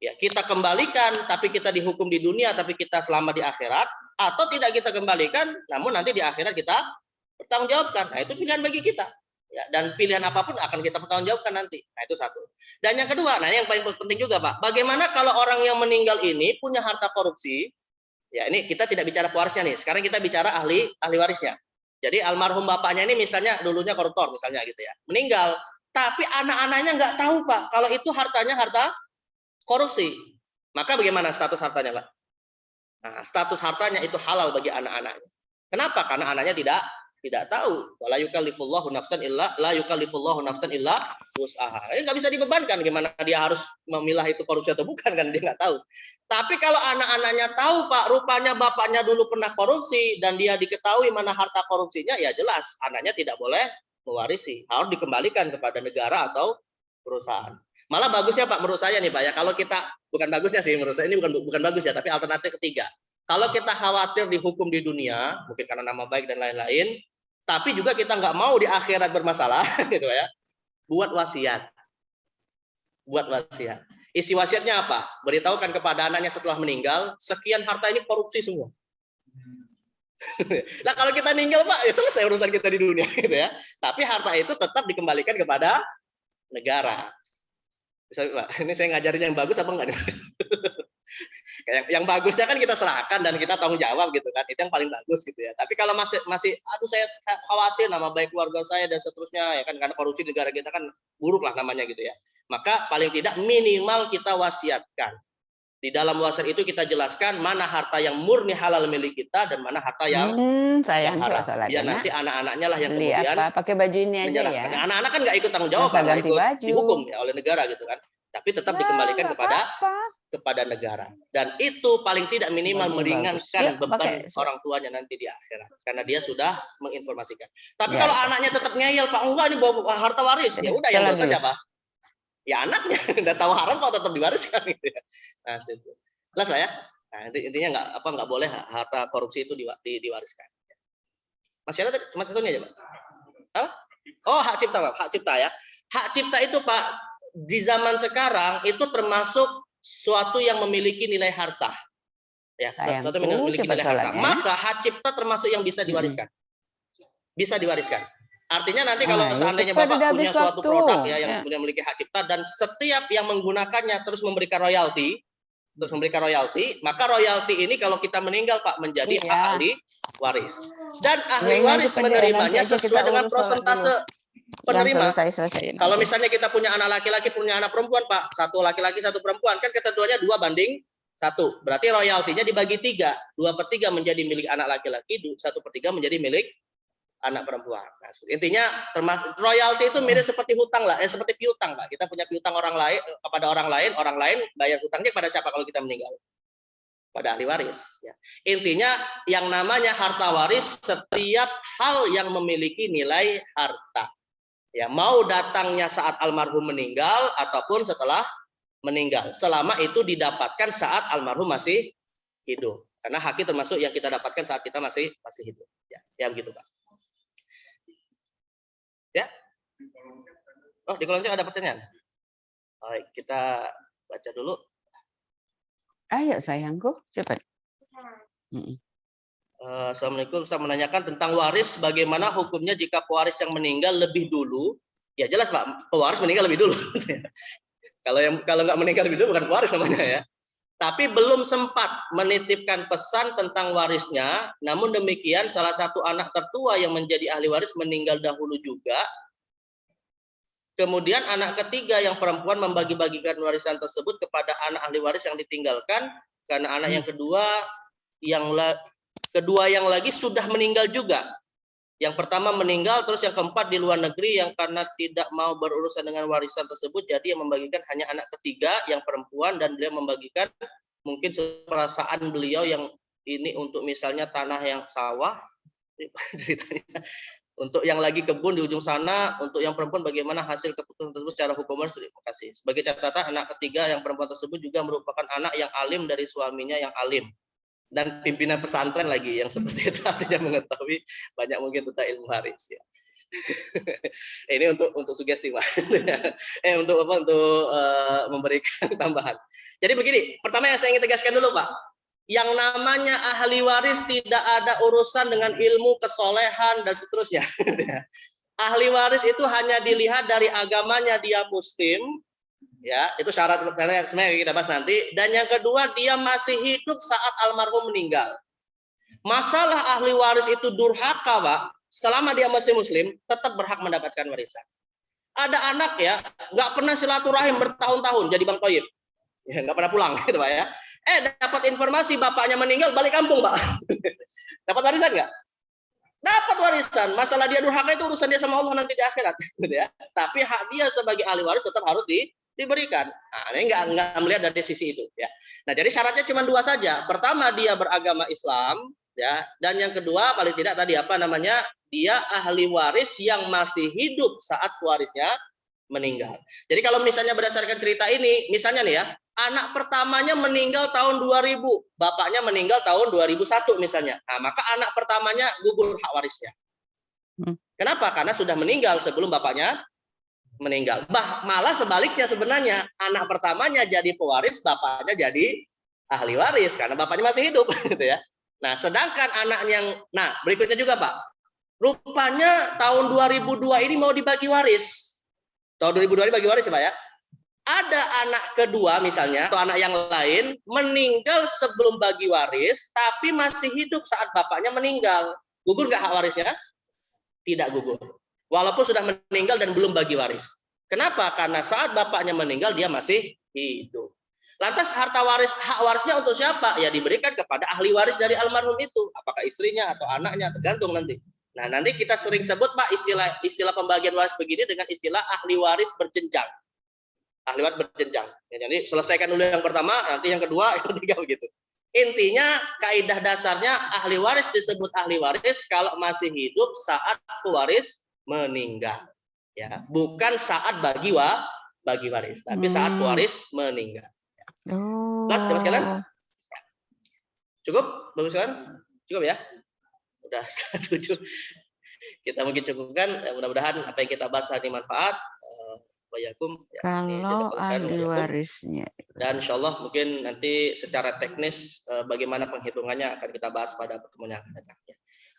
Ya, kita kembalikan tapi kita dihukum di dunia tapi kita selamat di akhirat, atau tidak kita kembalikan namun nanti di akhirat kita bertanggungjawabkan. Nah, itu pilihan bagi kita. Ya, dan pilihan apapun akan kita pertanggungjawabkan nanti. Nah, itu satu. Dan yang kedua, nah ini yang paling penting juga Pak. Bagaimana kalau orang yang meninggal ini punya harta korupsi? Ya, ini kita tidak bicara pewarisnya nih. Sekarang kita bicara ahli warisnya. Jadi almarhum bapaknya ini misalnya dulunya koruptor misalnya gitu ya. Meninggal, tapi anak-anaknya nggak tahu Pak kalau itu hartanya harta korupsi. Maka bagaimana status hartanya Pak? Nah, status hartanya itu halal bagi anak-anaknya. Kenapa? Karena anaknya tidak tahu. Wala yukallifullahu nafsan illa wus'aha. Nggak bisa dibebankan gimana dia harus memilah itu korupsi atau bukan kan dia nggak tahu. Tapi kalau anak-anaknya tahu Pak, rupanya bapaknya dulu pernah korupsi dan dia diketahui mana harta korupsinya, ya jelas anaknya tidak boleh mewarisi, harus dikembalikan kepada negara atau perusahaan. Malah bagusnya Pak menurut saya nih Pak ya, kalau kita bukan bagusnya sih menurut saya ini bukan bagus ya, tapi alternatif ketiga. Kalau kita khawatir dihukum di dunia, mungkin karena nama baik dan lain-lain, tapi juga kita nggak mau di akhirat bermasalah gitu ya, buat wasiat. buat wasiat. Isi wasiatnya apa? Beritahukan kepada anaknya setelah meninggal, sekian harta ini korupsi semua. Nah kalau kita meninggal Pak, ya selesai urusan kita di dunia gitu ya. Tapi harta itu tetap dikembalikan kepada negara. Misalnya, Pak, ini saya ngajarin yang bagus apa enggak? yang bagusnya kan kita serahkan dan kita tanggung jawab gitu kan, itu yang paling bagus gitu ya. Tapi kalau masih aduh saya khawatir nama baik keluarga saya dan seterusnya ya kan, karena korupsi negara kita kan buruk lah namanya gitu ya, maka paling tidak minimal kita wasiatkan. Di dalam wasiat itu kita jelaskan mana harta yang murni halal milik kita dan mana harta yang sayang haram. coba Ya nanti anak-anaknya lah yang beli kemudian apa pakai baju ini aja ya. menyerahkan. Anak-anak kan nggak ikut tanggung jawab, Masa nggak ganti ikut baju. dihukum ya oleh negara gitu kan. Tapi tetap dikembalikan nggak kepada negara. Dan itu paling tidak minimal Baju meringankan bagus. Yuk, beban pakai. orang tuanya nanti di akhirat. Karena dia sudah menginformasikan. Tapi Ya. kalau anaknya tetap ngeyel, Pak, enggak ini bawa harta waris. Ya udah yang dosa siapa? Ya anaknya. Udah tahu haram kok tetap diwariskan gitu ya. Nah, itu. Jelas Pak ya? Nah, intinya nggak boleh harta korupsi itu diwariskan. Masih ada cuma satunya aja, Pak. Apa? Oh, hak cipta, Pak. Hak cipta ya. Hak cipta itu, Pak, di zaman sekarang itu termasuk suatu yang memiliki nilai harta. Ya, suatu yang memiliki nilai harta. Maka hak cipta termasuk yang bisa diwariskan. Bisa diwariskan. Artinya nanti kalau seandainya Bapak punya suatu produk ya yang kemudian memiliki hak cipta dan setiap yang menggunakannya terus memberikan royalti, maka royalti ini kalau kita meninggal Pak menjadi hak ahli waris. Dan ahli waris menerimanya sesuai dengan persentase penerima. Kalau misalnya kita punya anak laki-laki, punya anak perempuan Pak, satu laki-laki, satu perempuan, kan ketentuannya 2:1. Berarti royaltinya dibagi 3, 2/3 menjadi milik anak laki-laki, 1/3 menjadi milik anak perempuan. Nah, intinya termasuk royalti itu mirip seperti hutang lah, seperti piutang Pak. Kita punya piutang orang lain kepada orang lain bayar hutangnya kepada siapa kalau kita meninggal? Pada ahli waris. Ya. Intinya yang namanya harta waris setiap hal yang memiliki nilai harta. Ya, mau datangnya saat almarhum meninggal ataupun setelah meninggal, selama itu didapatkan saat almarhum masih hidup. Karena haki termasuk yang kita dapatkan saat kita masih hidup. Ya begitu Pak. Ya. Oh, di kolom chat ada pertanyaan. Baik, kita baca dulu. Ayo sayangku, cepat. Assalamualaikum, Ustaz menanyakan tentang waris, bagaimana hukumnya jika pewaris yang meninggal lebih dulu? Ya jelas Pak, pewaris meninggal lebih dulu. kalau nggak meninggal lebih dulu bukan pewaris namanya ya. Tapi belum sempat menitipkan pesan tentang warisnya, namun demikian salah satu anak tertua yang menjadi ahli waris meninggal dahulu juga. Kemudian anak ketiga yang perempuan membagi-bagikan warisan tersebut kepada anak ahli waris yang ditinggalkan, karena anak yang kedua yang lagi sudah meninggal juga. Yang pertama meninggal, terus yang keempat di luar negeri yang karena tidak mau berurusan dengan warisan tersebut, jadi yang membagikan hanya anak ketiga yang perempuan dan beliau membagikan mungkin perasaan beliau yang ini untuk misalnya tanah yang sawah, ceritanya. Untuk yang lagi kebun di ujung sana, untuk yang perempuan bagaimana hasil keputusan tersebut secara hukum? Terima kasih. Sebagai catatan, anak ketiga yang perempuan tersebut juga merupakan anak yang alim dari suaminya yang alim. Dan pimpinan pesantren lagi yang seperti itu, artinya mengetahui banyak mungkin tentang ilmu waris ya. Ini untuk sugesti Pak. Untuk memberikan tambahan. Jadi begini, pertama yang saya ingin tegaskan dulu Pak, yang namanya ahli waris tidak ada urusan dengan ilmu, kesolehan dan seterusnya. Ahli waris itu hanya dilihat dari agamanya, dia muslim. Ya, itu syarat sebenarnya kita bahas nanti. Dan yang kedua, dia masih hidup saat almarhum meninggal. Masalah ahli waris itu durhaka, Pak. Selama dia masih muslim, tetap berhak mendapatkan warisan. Ada anak ya, nggak pernah silaturahim bertahun-tahun jadi Bang Toyib. Ya, nggak pernah pulang, gitu Pak ya. Dapat informasi bapaknya meninggal, balik kampung, Pak. Dapat warisan nggak? Dapat warisan. Masalah dia durhaka itu urusan dia sama Allah nanti di akhirat. Ya. Tapi hak dia sebagai ahli waris tetap harus diberikan. Nah, ini nggak melihat dari sisi itu ya. Nah, jadi syaratnya cuma 2 saja. Pertama, dia beragama Islam ya, dan yang kedua paling tidak tadi dia ahli waris yang masih hidup saat warisnya meninggal. Jadi kalau misalnya berdasarkan cerita ini, misalnya nih ya, anak pertamanya meninggal tahun 2000, bapaknya meninggal tahun 2001 misalnya. Nah, maka anak pertamanya gugur hak warisnya. Kenapa? Karena sudah meninggal sebelum bapaknya meninggal. Malah sebaliknya sebenarnya, anak pertamanya jadi pewaris, bapaknya jadi ahli waris karena bapaknya masih hidup gitu ya. Nah, sedangkan anaknya yang berikutnya juga, Pak. Rupanya tahun 2002 ini mau dibagi waris. Tahun 2002 ini bagi waris ya, Pak ya. Ada anak kedua misalnya atau anak yang lain meninggal sebelum bagi waris tapi masih hidup saat bapaknya meninggal. Gugur nggak hak warisnya? Tidak gugur. Walaupun sudah meninggal dan belum bagi waris. Kenapa? Karena saat bapaknya meninggal dia masih hidup. Lantas hak warisnya untuk siapa? Ya diberikan kepada ahli waris dari almarhum itu. Apakah istrinya atau anaknya, tergantung nanti. Nah, nanti kita sering sebut, Pak, istilah pembagian waris begini dengan istilah ahli waris berjenjang. Ahli waris berjenjang. Ya, jadi selesaikan dulu yang pertama, nanti yang kedua, yang ketiga begitu. Intinya kaidah dasarnya ahli waris disebut ahli waris kalau masih hidup saat pewaris meninggal. Ya, bukan saat bagi waris, tapi saat pewaris meninggal. Jelas, teman sekalian? Cukup? Bagus kan? Cukup ya? Udah 7. Kita mungkin cukupkan. Mudah-mudahan apa yang kita bahas hari manfaat. Wayakum. Kalau ahli warisnya. Dan insya Allah mungkin nanti secara teknis bagaimana penghitungannya akan kita bahas pada pertemuan yang akan datang.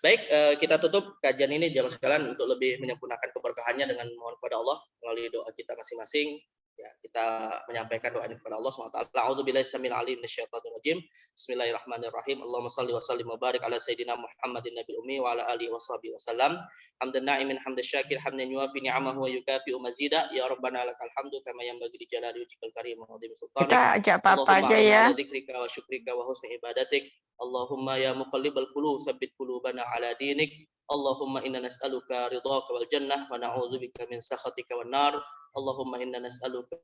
Baik, kita tutup kajian ini jamaah sekalian untuk lebih menyempurnakan keberkahannya dengan mohon kepada Allah melalui doa kita masing-masing. Ya, kita menyampaikan doa ini kepada Allah SWT. A'udzubillahi samil alim minasyaitonir rajim. Bismillahirrahmanirrahim. Allahumma shalli wa sallim wa barik ala sayyidina Muhammadin nabil ummi wa ala alihi washabihi wasallam. Hamdan na'imin hamdan syakir hamdan yuafi ni'amahu wa yukafi'u mazida. Ya Rabbana lakal hamdu kama yanbaghi li jalali wajhikal karim wa 'azimi sultanik. Kita ajak Papa aja ya. Dzikrika wa syukrika wa husni ibadatik. Allahumma ya muqallibal qulub tsabbit qulubana ala dinik. Allahumma inna nas'aluka ridhaka wal jannah wa na'udzubika min sakhatika wan nar. Allahumma inna nas'aluka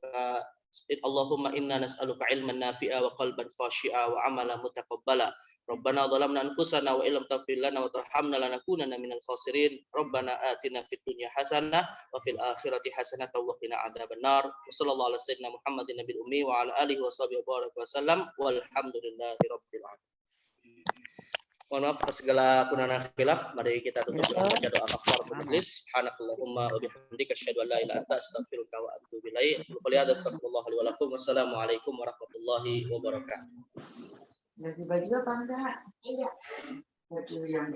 ilman nafi'a wa qalban khashi'a wa amalan mutaqabbala. Rabbana dhalamna anfusana wa illam taghfir lana wa tarhamna lanakunanna minal khasirin. Rabbana atina fid dunya hasanah wa fil akhirati hasanah wa qina adzabannar. Wassallallahu ala sayyidina Muhammadin nabil ummi wa ala alihi washabihi wasallam. Walhamdulillahi rabbil alamin. Mohon maaf atas segala kurang khilaf. Mari kita tutup dengan baca doa kafaratul majlis. Subhanakallahumma wa bihamdika asyhadu an la ilaha illa anta astaghfiruka wa atubu ilaik. Astagfirullah li wa lakum. Wassalamualaikum warahmatullahi wabarakatuh. Bagi baju apa enggak? Iya. Baju yang